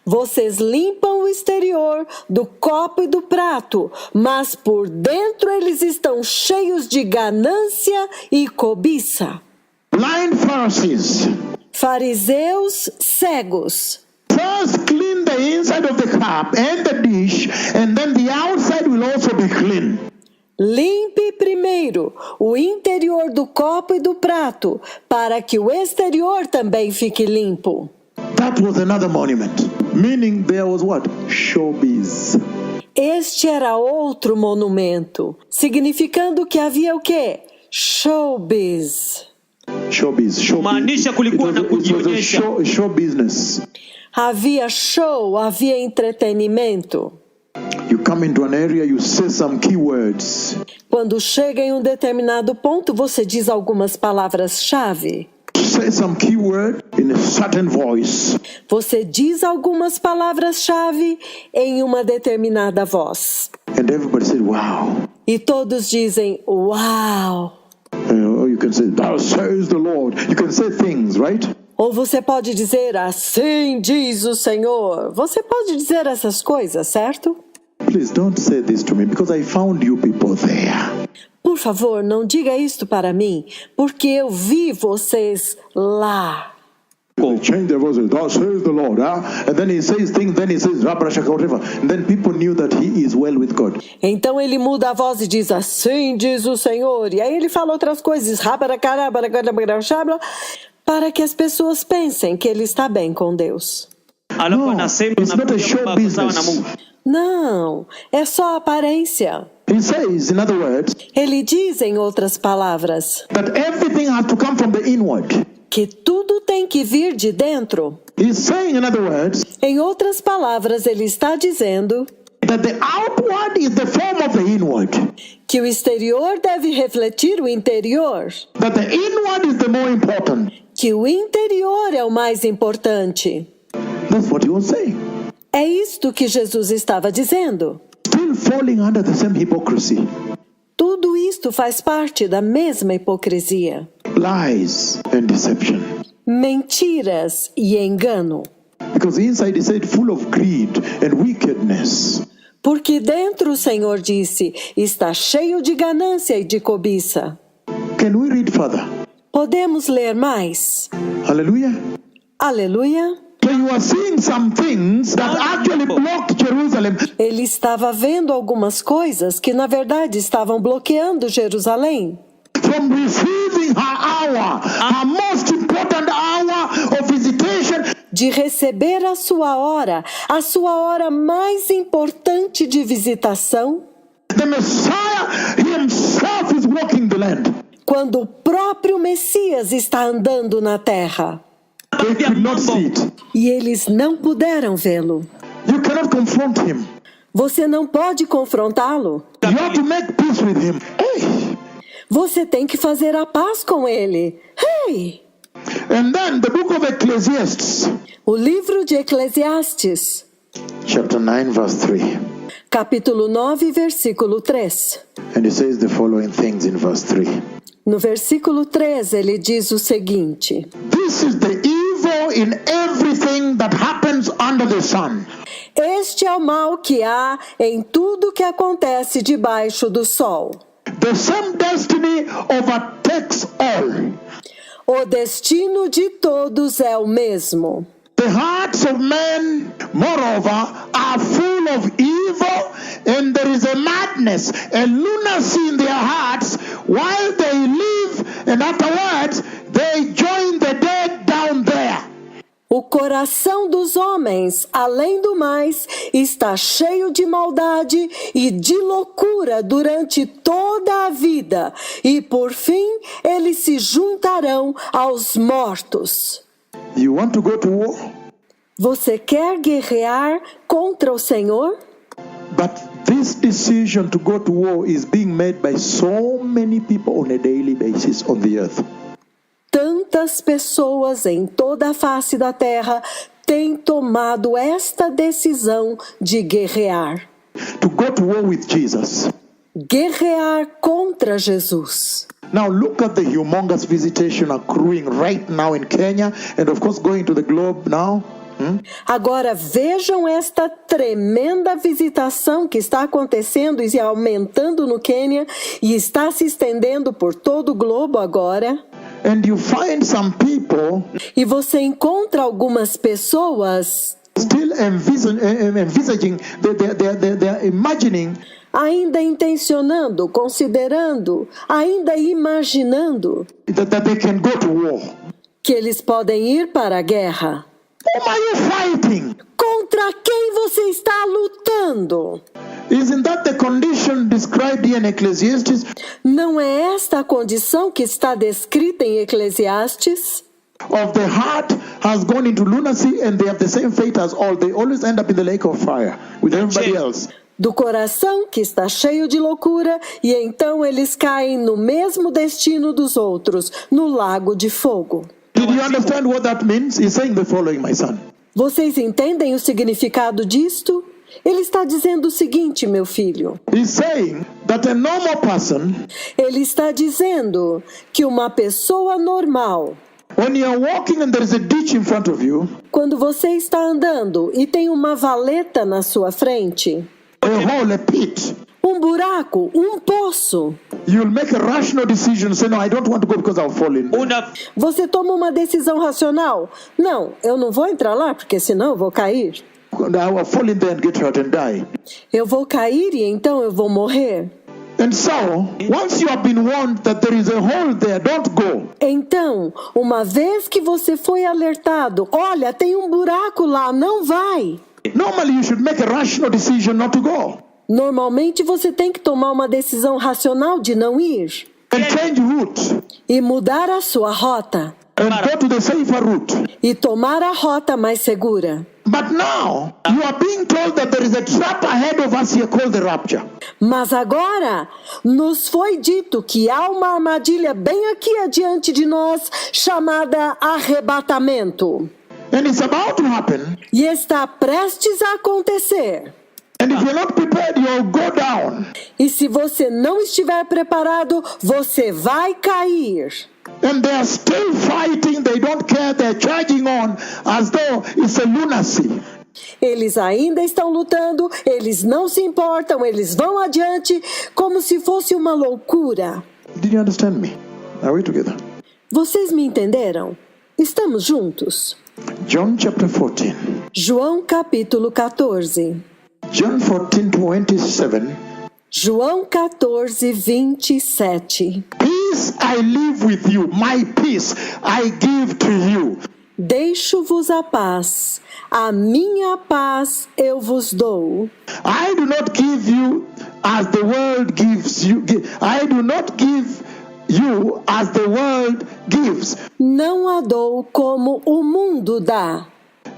Vocês limpam o exterior do copo e do prato, mas por dentro eles estão cheios de ganância e cobiça.
Blind Pharisees.
Fariseus cegos.
First clean the inside of the cup and the dish, and then the outside will also be clean.
Limpe primeiro o interior do copo e do prato, para que o exterior também fique limpo.
That was another monument, meaning there was what? Showbiz.
Este era outro monumento, significando que havia o quê? Showbiz.
Showbiz.
Kumaanisha kulikuwa na kujionyesha.
Show business.
Havia show, havia entretenimento.
You come into an area, you say some keywords.
Quando chega em um determinado ponto, você diz algumas palavras-chave.
Say some keyword in a certain voice.
Você diz algumas palavras-chave em uma determinada voz.
And everybody said, wow.
E todos dizem, uau!
You can say, thou says the Lord. You can say things, right?
Ou você pode dizer, assim diz o Senhor. Você pode dizer essas coisas, certo?
Please don't say this to me, because I found you people there.
Por favor, não diga isto para mim, porque eu vi vocês lá.
They change their voices, thou says the Lord. And then he says things, then he says, whatever. And then people knew that he is well with God.
Então ele muda a voz e diz, assim diz o Senhor. E aí ele fala outras coisas, para que as pessoas pensem que ele está bem com Deus.
Alafu anasema
it's not a show
unakuja sawa na
business.
Mungu.
Não, é só aparência.
He says, in other words,
Ele diz, em outras palavras,
that everything has to come from the inward.
que tudo tem que vir de dentro.
He's saying, in other words,
Em outras palavras, ele está dizendo
that the outward is the form of the inward.
que o exterior deve refletir o interior,
That the inward is the more important.
que o interior é o mais importante.
That's what he was saying.
É isto que Jesus estava dizendo.
Still falling under the same hypocrisy.
Tudo isto faz parte da mesma hipocrisia.
Lies and deception.
Mentiras e engano.
Because inside he said full of greed and wickedness.
Porque dentro o Senhor disse, está cheio de ganância e de cobiça.
Can we read further?
Podemos ler mais?
Hallelujah.
Aleluia.
So you are seeing some things that actually blocked Jerusalem.
Ele estava vendo algumas coisas que, na verdade, estavam bloqueando Jerusalém.
From receiving her most important hour of visitation.
De receber a sua hora mais importante de visitação.
The Messiah himself is walking the land.
Quando o próprio Messias está andando na terra.
They could not see it.
E eles não puderam vê-lo.
You cannot confront him.
Você não pode confrontá-lo.
You have to make peace with him. Hey.
Você tem que fazer a paz com ele. Hey!
And then the book of Ecclesiastes.
O livro de Eclesiastes.
Chapter 9 verse 3.
Capítulo 9, versículo 3.
And it says the following things in verse 3.
No versículo 3, ele diz o seguinte:
This is the evil in everything that happens under the sun.
Este é o mal que há em tudo que acontece debaixo do sol.
The same destiny overtakes all.
O destino de todos é o mesmo.
The hearts of men, moreover, are full of evil, and there is a madness, a lunacy in their hearts, while they live, and afterwards they join the dead down there.
O coração dos homens, além do mais, está cheio de maldade e de loucura durante toda a vida, e por fim eles se juntarão aos mortos.
You want to go to war?
Você quer guerrear contra o Senhor?
But this decision to go to war is being made by so many people on a daily basis on the earth.
Tantas pessoas em toda a face da terra têm tomado esta decisão de guerrear.
To go to war with Jesus.
Guerrear contra Jesus.
Now look at the humongous visitation accruing right now in Kenya and of course going to the globe now.
Agora vejam esta tremenda visitação que está acontecendo e aumentando no Quênia e está se estendendo por todo o globo agora.
And you find some people
E você encontra algumas pessoas
still envisaging, they're imagining
ainda intencionando, considerando, ainda imaginando
that they can go to war.
que eles podem ir para a guerra.
Whom are you fighting?
Contra quem você está lutando?
Isn't that the condition described here in Ecclesiastes?
Não é esta a condição que está descrita em Eclesiastes?
Of the heart has gone into lunacy and they have the same fate as all. They always end up in the lake of fire with everybody else.
Do coração que está cheio de loucura e então eles caem no mesmo destino dos outros, no lago de fogo.
Did you understand what that means? He's saying the following, my son.
Vocês entendem o significado disto? Ele está dizendo o seguinte, meu filho.
He's saying that a normal person,
Ele está dizendo que uma pessoa normal,
when you're walking and there is a ditch in front of you,
quando você está andando e tem uma valeta na sua frente,
a hole, a pit,
um buraco, um poço,
you'll make a rational decision, say, no, I don't want to go because I'll fall in.
você toma uma decisão racional. Não, eu não vou entrar lá porque senão eu vou cair.
I will fall in there and get hurt and die.
Eu vou cair e então eu vou morrer.
And so, once you have been warned that there is a hole there, don't go.
Então, uma vez que você foi alertado, olha, tem um buraco lá, não vai.
Normally you should make a rational decision not to go.
Normalmente você tem que tomar uma decisão racional de não ir.
And change route.
E mudar a sua rota.
And go to the safer route.
E tomar a rota mais segura.
But now, you are being told that there is a trap ahead of us here called the rapture.
Mas agora, nos foi dito que há uma armadilha bem aqui adiante de nós, chamada arrebatamento.
And it's about to happen.
E está prestes a acontecer.
And if you're not prepared, you'll go down.
E se você não estiver preparado, você vai cair.
And they are still fighting, they don't care, they're charging on as though it's a lunacy.
Eles ainda estão lutando, eles não se importam, eles vão adiante como se fosse uma loucura.
Did you understand me? Are we together?
Vocês me entenderam? Estamos juntos.
John chapter 14.
João capítulo 14.
John 14:27.
João 14, 27.
Peace I live with you, my peace I give to you.
Deixo-vos a paz eu vos dou.
I do not give you as the world gives you. I do not give you as the world gives.
Não a dou como o mundo dá.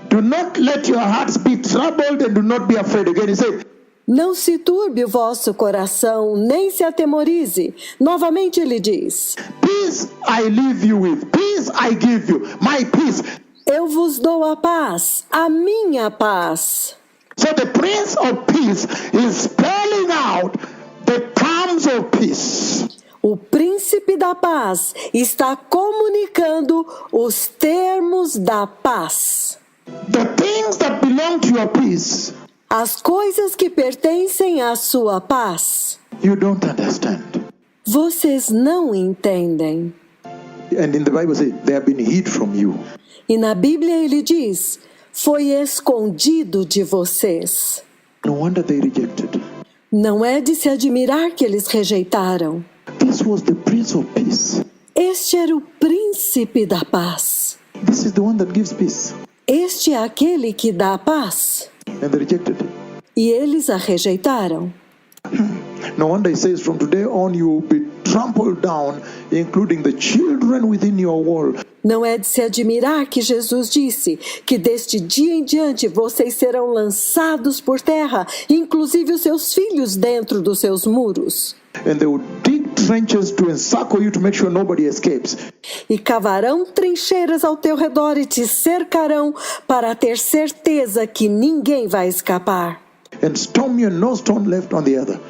Do not let your hearts be troubled and do not be afraid. Again, he said,
Não se turbe o vosso coração, nem se atemorize. Novamente ele diz:
peace I leave you with, peace I give you, my peace.
Eu vos dou a minha paz.
So the Prince of Peace is spelling out the terms of peace.
O príncipe da paz está comunicando os termos da paz.
The things that belong to your peace,
As coisas que pertencem à sua paz,
you don't understand.
vocês não entendem.
And in the Bible says, they have been hid from you.
E na Bíblia ele diz: foi escondido de vocês.
No wonder they rejected.
Não é de se admirar que eles rejeitaram.
This was the Prince of Peace.
Este era o príncipe da paz.
This is the one that gives peace.
Este é aquele que dá a paz.
And they rejected.
E eles a rejeitaram.
No wonder he says, from today on you will be trampled down, including the children within your wall.
Não é de se admirar que Jesus disse que deste dia em diante vocês serão lançados por terra, inclusive os seus filhos dentro dos seus muros.
And they will dig trenches to encircle you to make sure nobody escapes.
E cavarão trincheiras ao teu redor e te cercarão para ter certeza que ninguém vai escapar.
And stone you, and no stone left on the other.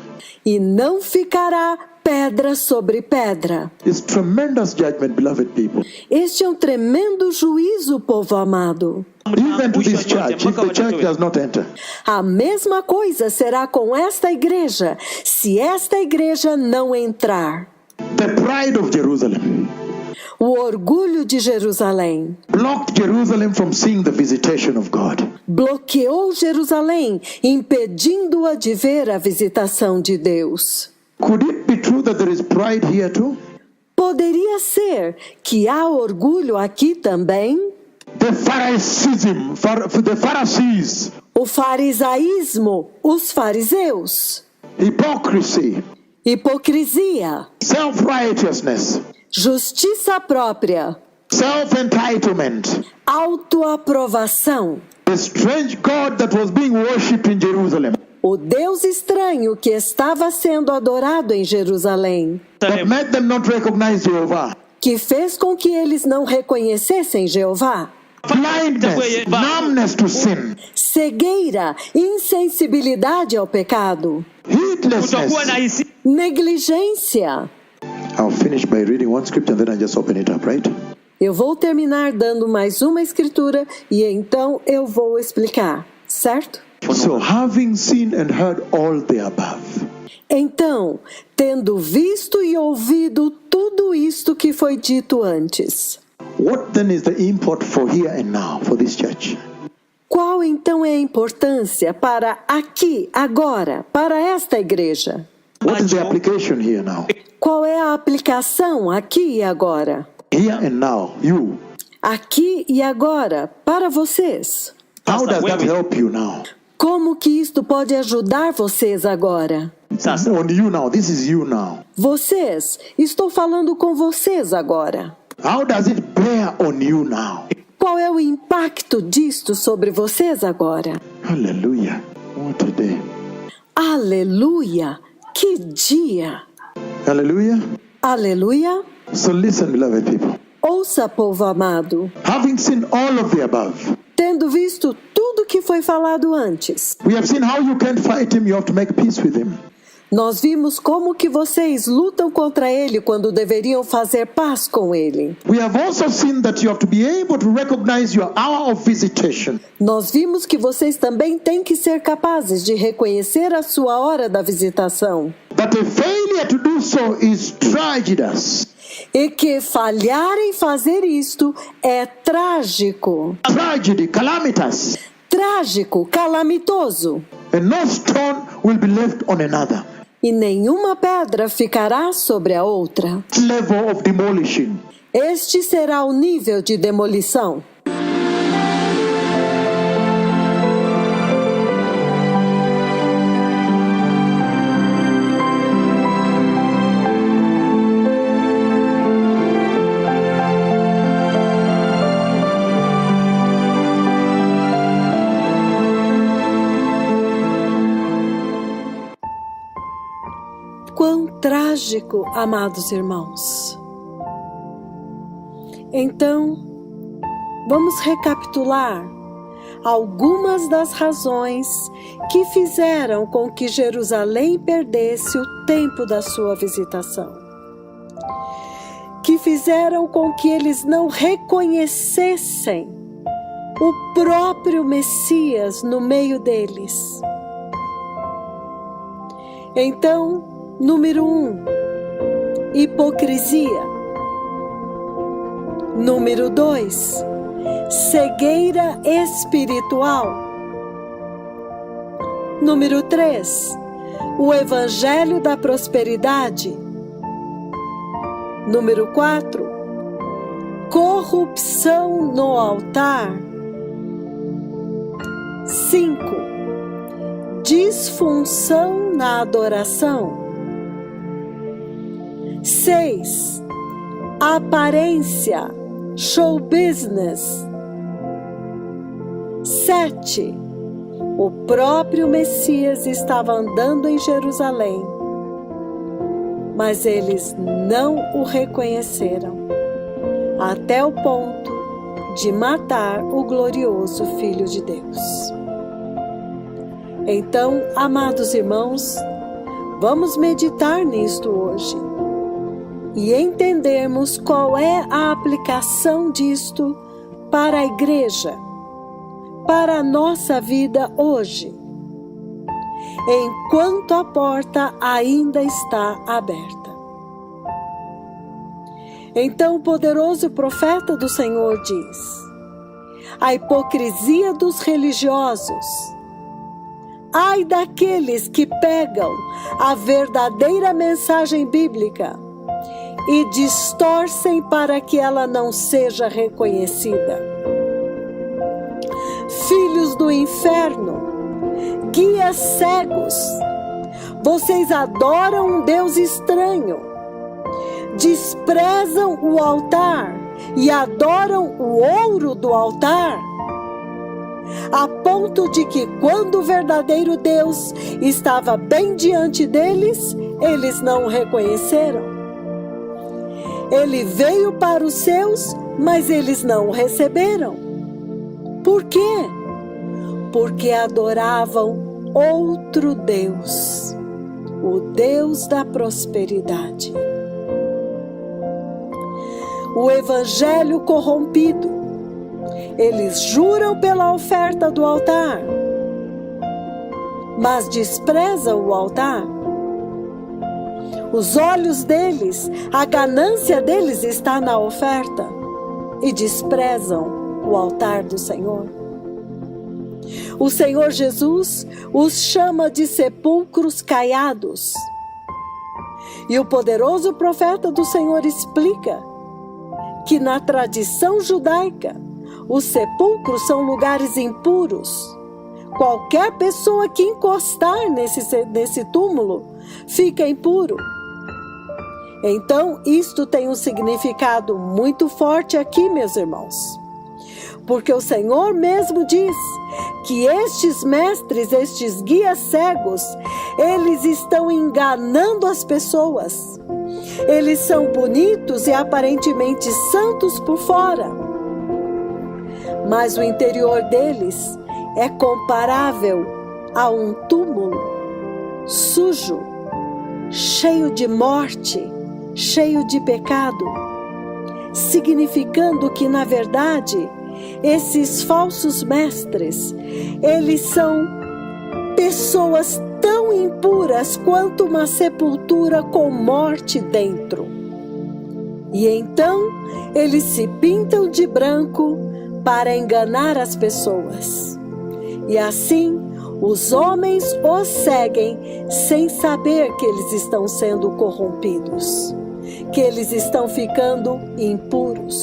E não ficará pedra sobre pedra.
It's tremendous judgment, beloved people.
Este é um tremendo juízo, povo amado.
Even to this church, if the church does not enter.
A mesma coisa será com esta igreja, se esta igreja não entrar.
The pride of Jerusalem
O orgulho de Jerusalém
blocked Jerusalem from seeing the visitation of God.
bloqueou Jerusalém, impedindo-a de ver a visitação de Deus.
Could it be true that there is pride here too?
Poderia ser que há orgulho aqui também?
The Phariseeism, the Pharisees,
O farisaísmo, os fariseus,
hypocrisy,
hipocrisia,
self-righteousness,
justiça própria,
self-entitlement,
autoaprovação.
the strange God that was being worshipped in Jerusalem,
O Deus estranho que estava sendo adorado em Jerusalém,
that made them not recognize Jehovah.
que fez com que eles não reconhecessem Jeová.
Blindness, numbness to sin,
Cegueira, insensibilidade ao pecado,
Kutokuwa na
heedlessness.
hisia.
negligência.
I'll finish by reading one scripture and then I just open it up, right?
Eu vou terminar dando mais uma escritura e então eu vou explicar, certo?
So, having seen and heard all the above,
Então, tendo visto e ouvido tudo isto que foi dito antes,
what then is the import for here and now for this church?
qual então é a importância para aqui, agora, para esta igreja?
What is the application here now?
Qual é a aplicação aqui e agora?
Here and now, you.
Aqui e agora, para vocês.
How does that help you now?
Como que isto pode ajudar vocês agora?
Sasa
On you now. This is you now.
Vocês, estou falando com vocês agora.
How does it bear on you now?
Qual é o impacto disto sobre vocês agora?
Hallelujah. What a day.
Aleluia! Que dia!
Hallelujah.
Aleluia!
So listen, beloved people.
Ouça, povo amado,
Having seen all of the above,
tendo visto tudo que foi falado antes,
we have seen how you can't fight him, you have to make peace with him.
Nós vimos como que vocês lutam contra ele quando deveriam fazer paz com ele.
We have also seen that you have to be able to recognize your hour of visitation.
Nós vimos que vocês também têm que ser capazes de reconhecer a sua hora da visitação.
But a failure to do so is tragedious.
E que falhar em fazer isto é trágico.
Tragedy, calamitous.
Trágico, calamitoso.
And no stone will be left on another.
E nenhuma pedra ficará sobre a outra.
Level of demolishing.
Este será o nível de demolição. Quão trágico, amados irmãos. Então, vamos recapitular algumas das razões que fizeram com que Jerusalém perdesse o tempo da sua visitação. Que fizeram com que eles não reconhecessem o próprio Messias no meio deles. Então, número 1, hipocrisia. Número 2, cegueira espiritual. Número 3, o evangelho da prosperidade. Número 4, corrupção no altar. 5, disfunção na adoração. 6, aparência, show business. 7, o próprio Messias estava andando em Jerusalém, mas eles não o reconheceram, até o ponto de matar o glorioso Filho de Deus. Então, amados irmãos, vamos meditar nisto hoje e entendermos qual é a aplicação disto para a igreja, para a nossa vida hoje, enquanto a porta ainda está aberta. Então o poderoso profeta do Senhor diz: a hipocrisia dos religiosos. Ai daqueles que pegam a verdadeira mensagem bíblica e distorcem para que ela não seja reconhecida. Filhos do inferno, guias cegos, vocês adoram um Deus estranho, desprezam o altar e adoram o ouro do altar, a ponto de que quando o verdadeiro Deus estava bem diante deles, eles não o reconheceram. Ele veio para os seus, mas eles não o receberam. Por quê? Porque adoravam outro Deus, o Deus da prosperidade. O evangelho corrompido. Eles juram pela oferta do altar, mas desprezam o altar. Os olhos deles, a ganância deles está na oferta e desprezam o altar do Senhor. O Senhor Jesus os chama de sepulcros caiados. E o poderoso profeta do Senhor explica que na tradição judaica, os sepulcros são lugares impuros. Qualquer pessoa que encostar nesse túmulo fica impuro. Então, isto tem um significado muito forte aqui, meus irmãos. Porque o Senhor mesmo diz que estes mestres, estes guias cegos, eles estão enganando as pessoas. Eles são bonitos e aparentemente santos por fora, mas o interior deles é comparável a um túmulo sujo, cheio de morte, cheio de pecado, significando que, na verdade, esses falsos mestres, eles são pessoas tão impuras quanto uma sepultura com morte dentro. E então, eles se pintam de branco para enganar as pessoas. E assim, os homens os seguem sem saber que eles estão sendo corrompidos, que eles estão ficando impuros.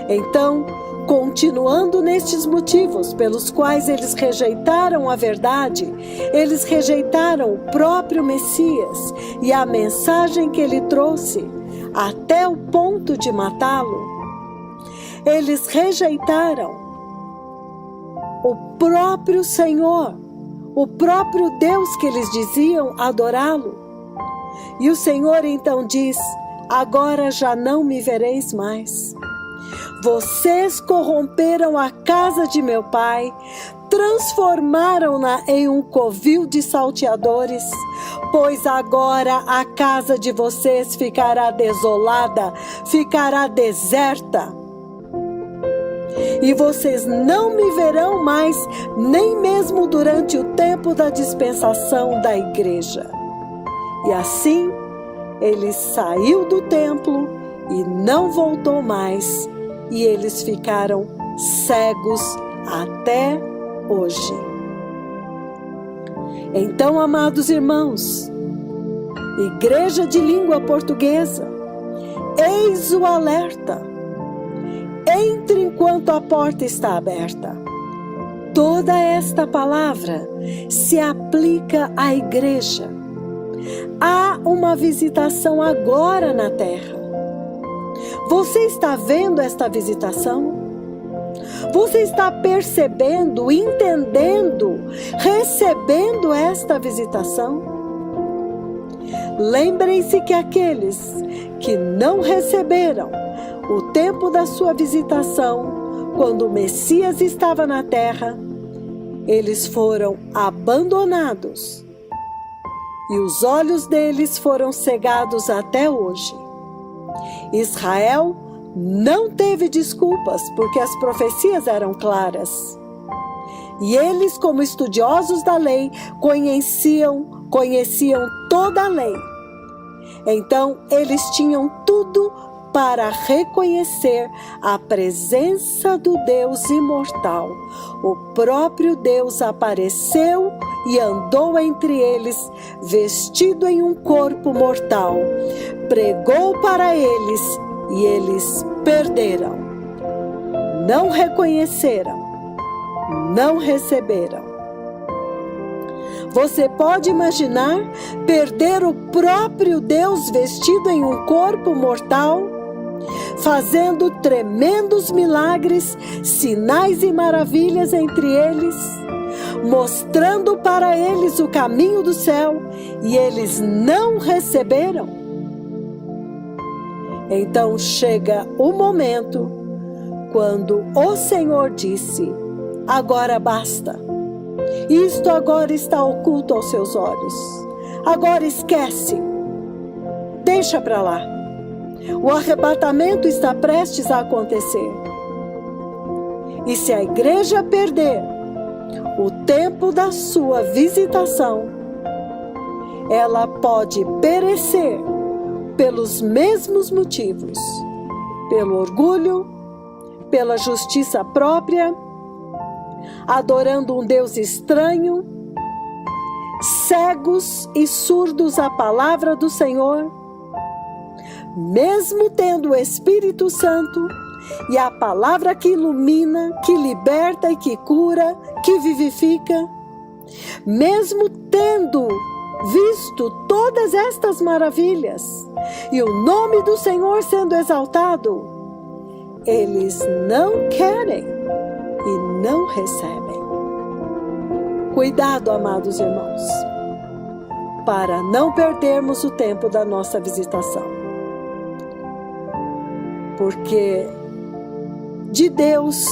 Então, continuando nestes motivos pelos quais eles rejeitaram a verdade, eles rejeitaram o próprio Messias e a mensagem que ele trouxe, até o ponto de matá-lo. Eles rejeitaram o próprio Senhor, o próprio Deus que eles diziam adorá-lo. E o Senhor então diz: agora já não me vereis mais. Vocês corromperam a casa de meu pai, transformaram-na em um covil de salteadores, pois agora a casa de vocês ficará desolada, ficará deserta. E vocês não me verão mais, nem mesmo durante o tempo da dispensação da igreja. E assim, ele saiu do templo e não voltou mais, e eles ficaram cegos até hoje. Então, amados irmãos, Igreja de Língua Portuguesa, eis o alerta. Entre enquanto a porta está aberta. Toda esta palavra se aplica à igreja. Há uma visitação agora na terra. Você está vendo esta visitação? Você está percebendo, entendendo, recebendo esta visitação? Lembrem-se que aqueles que não receberam o tempo da sua visitação, quando o Messias estava na terra, eles foram abandonados e os olhos deles foram cegados até hoje. Israel não teve desculpas, porque as profecias eram claras. E eles, como estudiosos da lei, conheciam toda a lei. Então, eles tinham tudo para reconhecer a presença do Deus imortal. O próprio Deus apareceu e andou entre eles, vestido em um corpo mortal. Pregou para eles e eles perderam. Não reconheceram, não receberam. Você pode imaginar perder o próprio Deus vestido em um corpo mortal, fazendo tremendos milagres, sinais e maravilhas entre eles, mostrando para eles o caminho do céu, e eles não receberam? Então chega o momento quando o Senhor disse: agora basta. Isto agora está oculto aos seus olhos. Agora esquece. Deixa para lá. O arrebatamento está prestes a acontecer. E se a igreja perder o tempo da sua visitação, ela pode perecer pelos mesmos motivos: pelo orgulho, pela justiça própria, adorando um Deus estranho, cegos e surdos à palavra do Senhor, mesmo tendo o Espírito Santo e a palavra que ilumina, que liberta e que cura, que vivifica, mesmo tendo visto todas estas maravilhas e o nome do Senhor sendo exaltado, eles não querem e não recebem. Cuidado, amados irmãos, para não perdermos o tempo da nossa visitação. Porque de Deus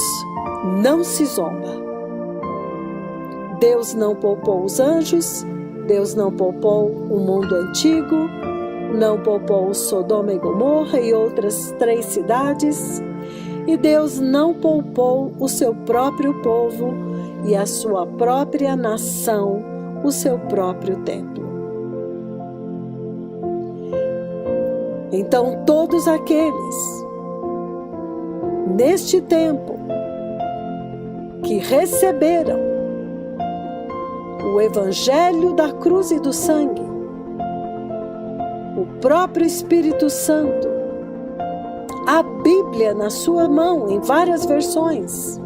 não se zomba. Deus não poupou os anjos, Deus não poupou o mundo antigo, não poupou Sodoma e Gomorra e outras 3 cidades, e Deus não poupou o seu próprio povo e a sua própria nação, o seu próprio templo. Então todos aqueles, neste tempo, que receberam o Evangelho da cruz e do sangue, o próprio Espírito Santo, a Bíblia na sua mão em várias versões,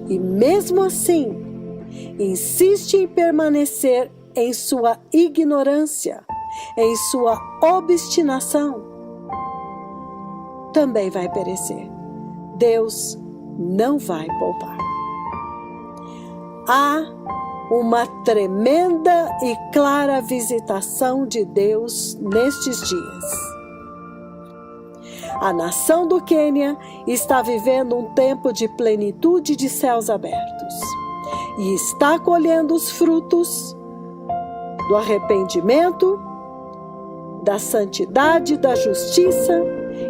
e mesmo assim insiste em permanecer em sua ignorância, em sua obstinação, também vai perecer. Deus não vai poupar. Há uma tremenda e clara visitação de Deus nestes dias. A nação do Quênia está vivendo um tempo de plenitude de céus abertos e está colhendo os frutos do arrependimento, da santidade, da justiça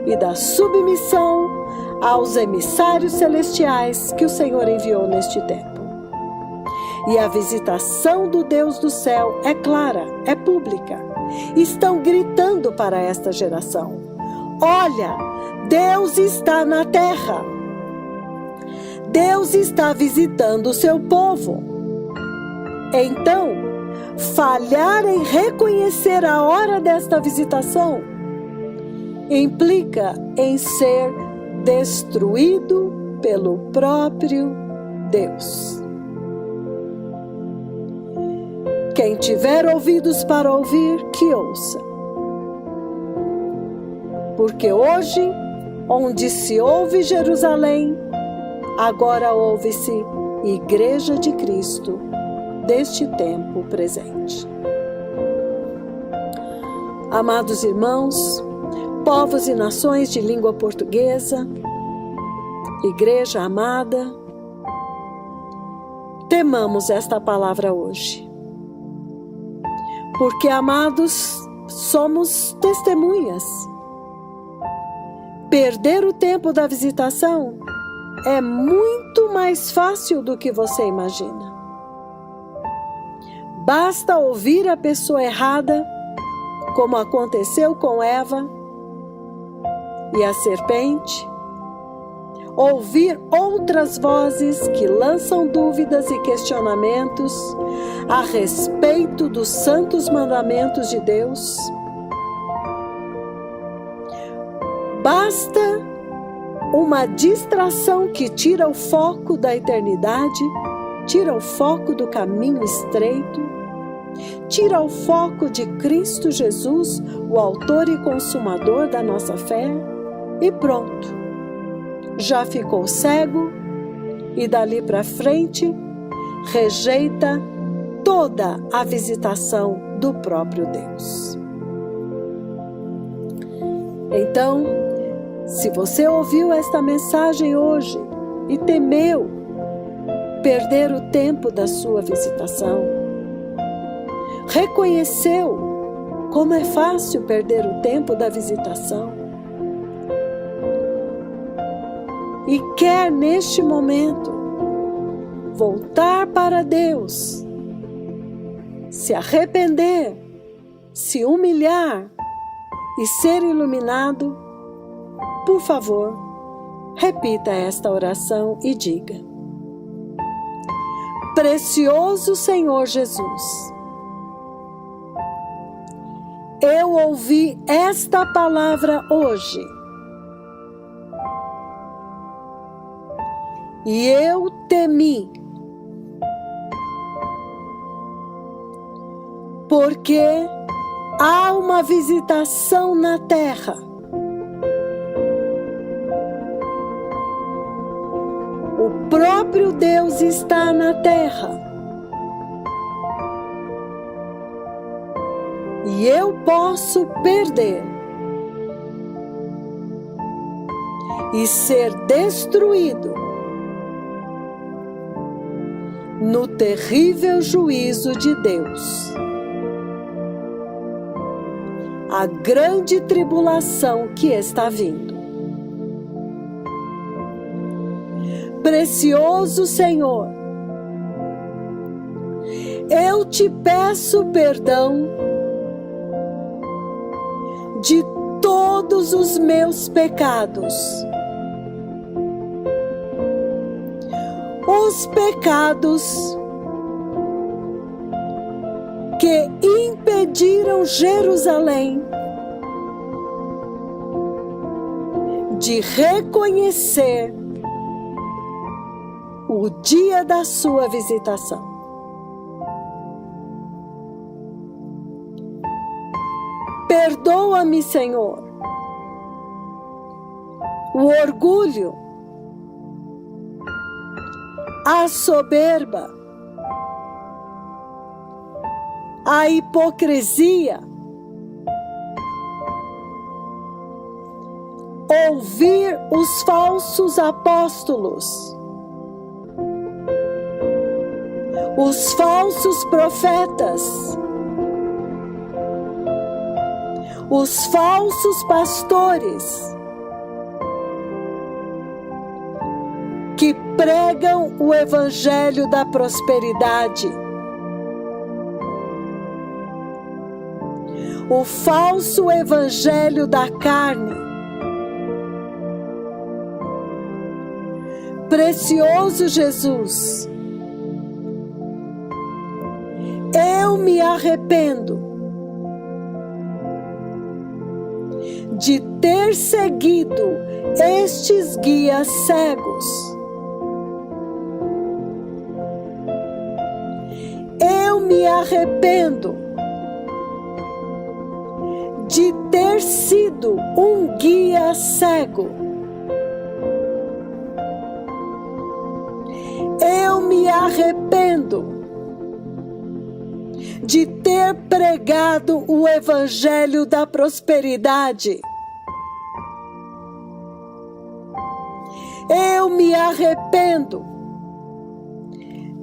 e da submissão aos emissários celestiais que o Senhor enviou neste tempo. E a visitação do Deus do céu é clara, é pública. Estão gritando para esta geração: olha, Deus está na terra. Deus está visitando o seu povo. Então, falhar em reconhecer a hora desta visitação implica em ser destruído pelo próprio Deus. Quem tiver ouvidos para ouvir, que ouça. Porque hoje, onde se ouve Jerusalém, agora ouve-se Igreja de Cristo deste tempo presente. Amados irmãos, povos e nações de língua portuguesa, Igreja amada, temamos esta palavra hoje. Porque, amados, somos testemunhas. Perder o tempo da visitação é muito mais fácil do que você imagina. Basta ouvir a pessoa errada, como aconteceu com Eva e a serpente, ouvir outras vozes que lançam dúvidas e questionamentos a respeito dos santos mandamentos de Deus. Basta uma distração que tira o foco da eternidade, tira o foco do caminho estreito, tira o foco de Cristo Jesus, o autor e consumador da nossa fé, e pronto. Já ficou cego e dali para frente rejeita toda a visitação do próprio Deus. Então, se você ouviu esta mensagem hoje e temeu perder o tempo da sua visitação, reconheceu como é fácil perder o tempo da visitação, e quer neste momento voltar para Deus, se arrepender, se humilhar e ser iluminado, por favor, repita esta oração e diga: Precioso Senhor Jesus, eu ouvi esta palavra hoje e eu temi, porque há uma visitação na terra. O próprio Deus está na terra. E eu posso perder e ser destruído no terrível juízo de Deus. A grande tribulação que está vindo. Precioso Senhor, eu te peço perdão de todos os meus pecados. Os pecados que impediram Jerusalém de reconhecer o dia da sua visitação. Perdoa-me, Senhor, o orgulho, a soberba, a hipocrisia, ouvir os falsos apóstolos, os falsos profetas, os falsos pastores que pregam o evangelho da prosperidade, o falso evangelho da carne. Precioso Jesus, eu me arrependo de ter seguido estes guias cegos. Eu me arrependo de ter sido um guia cego. Eu me arrependo de ter pregado o evangelho da prosperidade. Eu me arrependo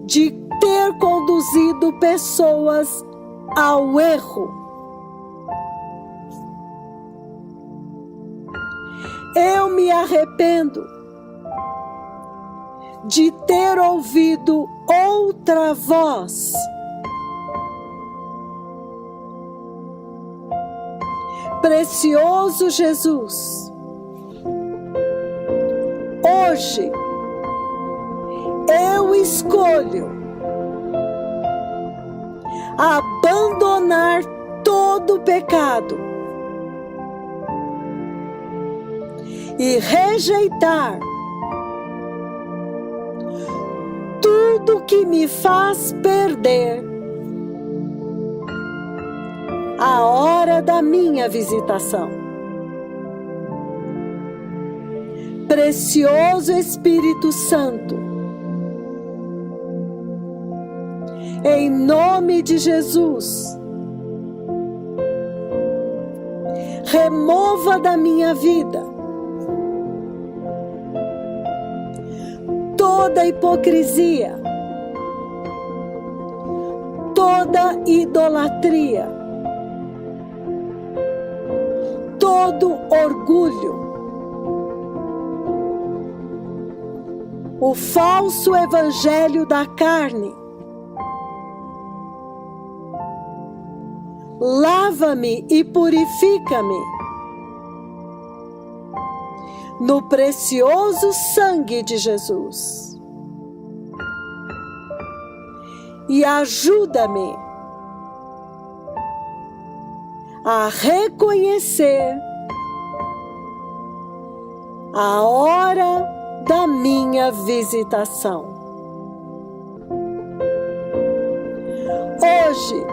de ter conduzido pessoas ao erro. Eu me arrependo de ter ouvido outra voz. Precioso Jesus, hoje eu escolho abandonar todo pecado e rejeitar tudo que me faz perder a hora da minha visitação. Precioso Espírito Santo, em nome de Jesus, remova da minha vida toda hipocrisia, toda idolatria, todo orgulho, o falso evangelho da carne. Lava-me e purifica-me no precioso sangue de Jesus. E ajuda-me a reconhecer a hora da minha visitação. Hoje,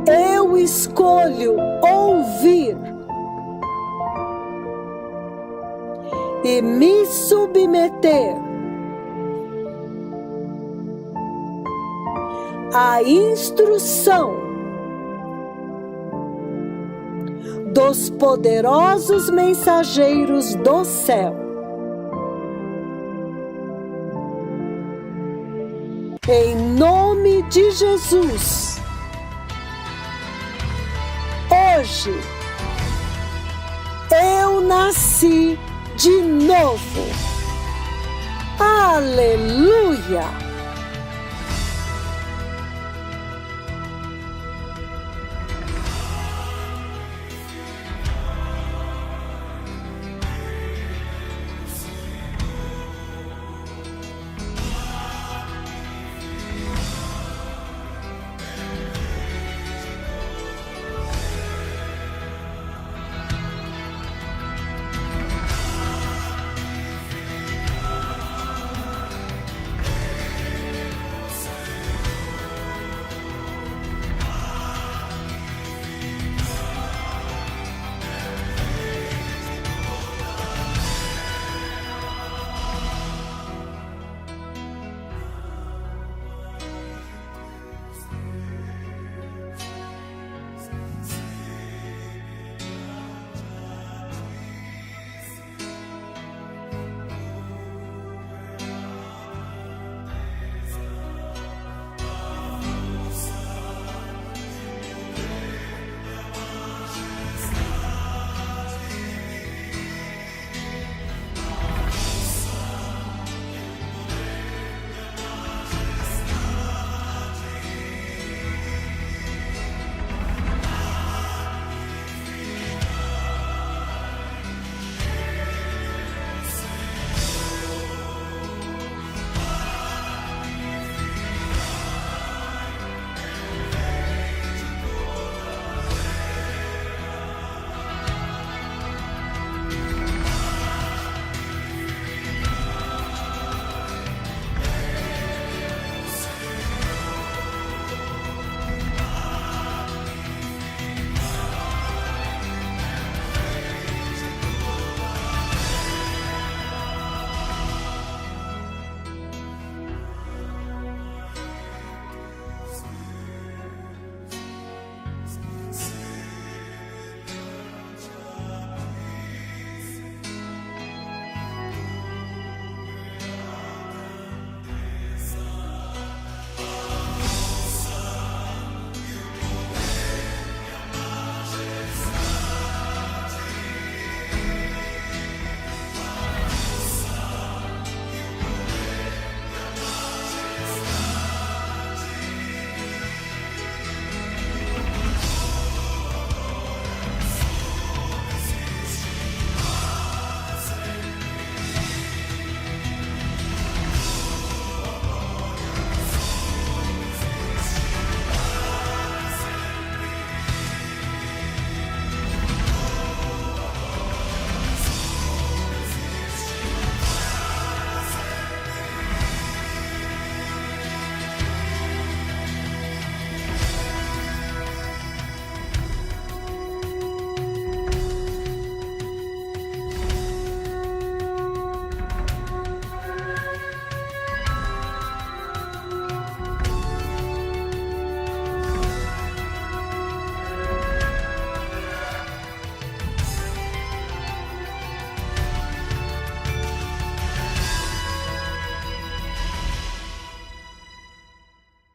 eu escolho ouvir e me submeter à instrução dos poderosos mensageiros do céu. em nome de Jesus. Hoje, eu nasci de novo. Aleluia!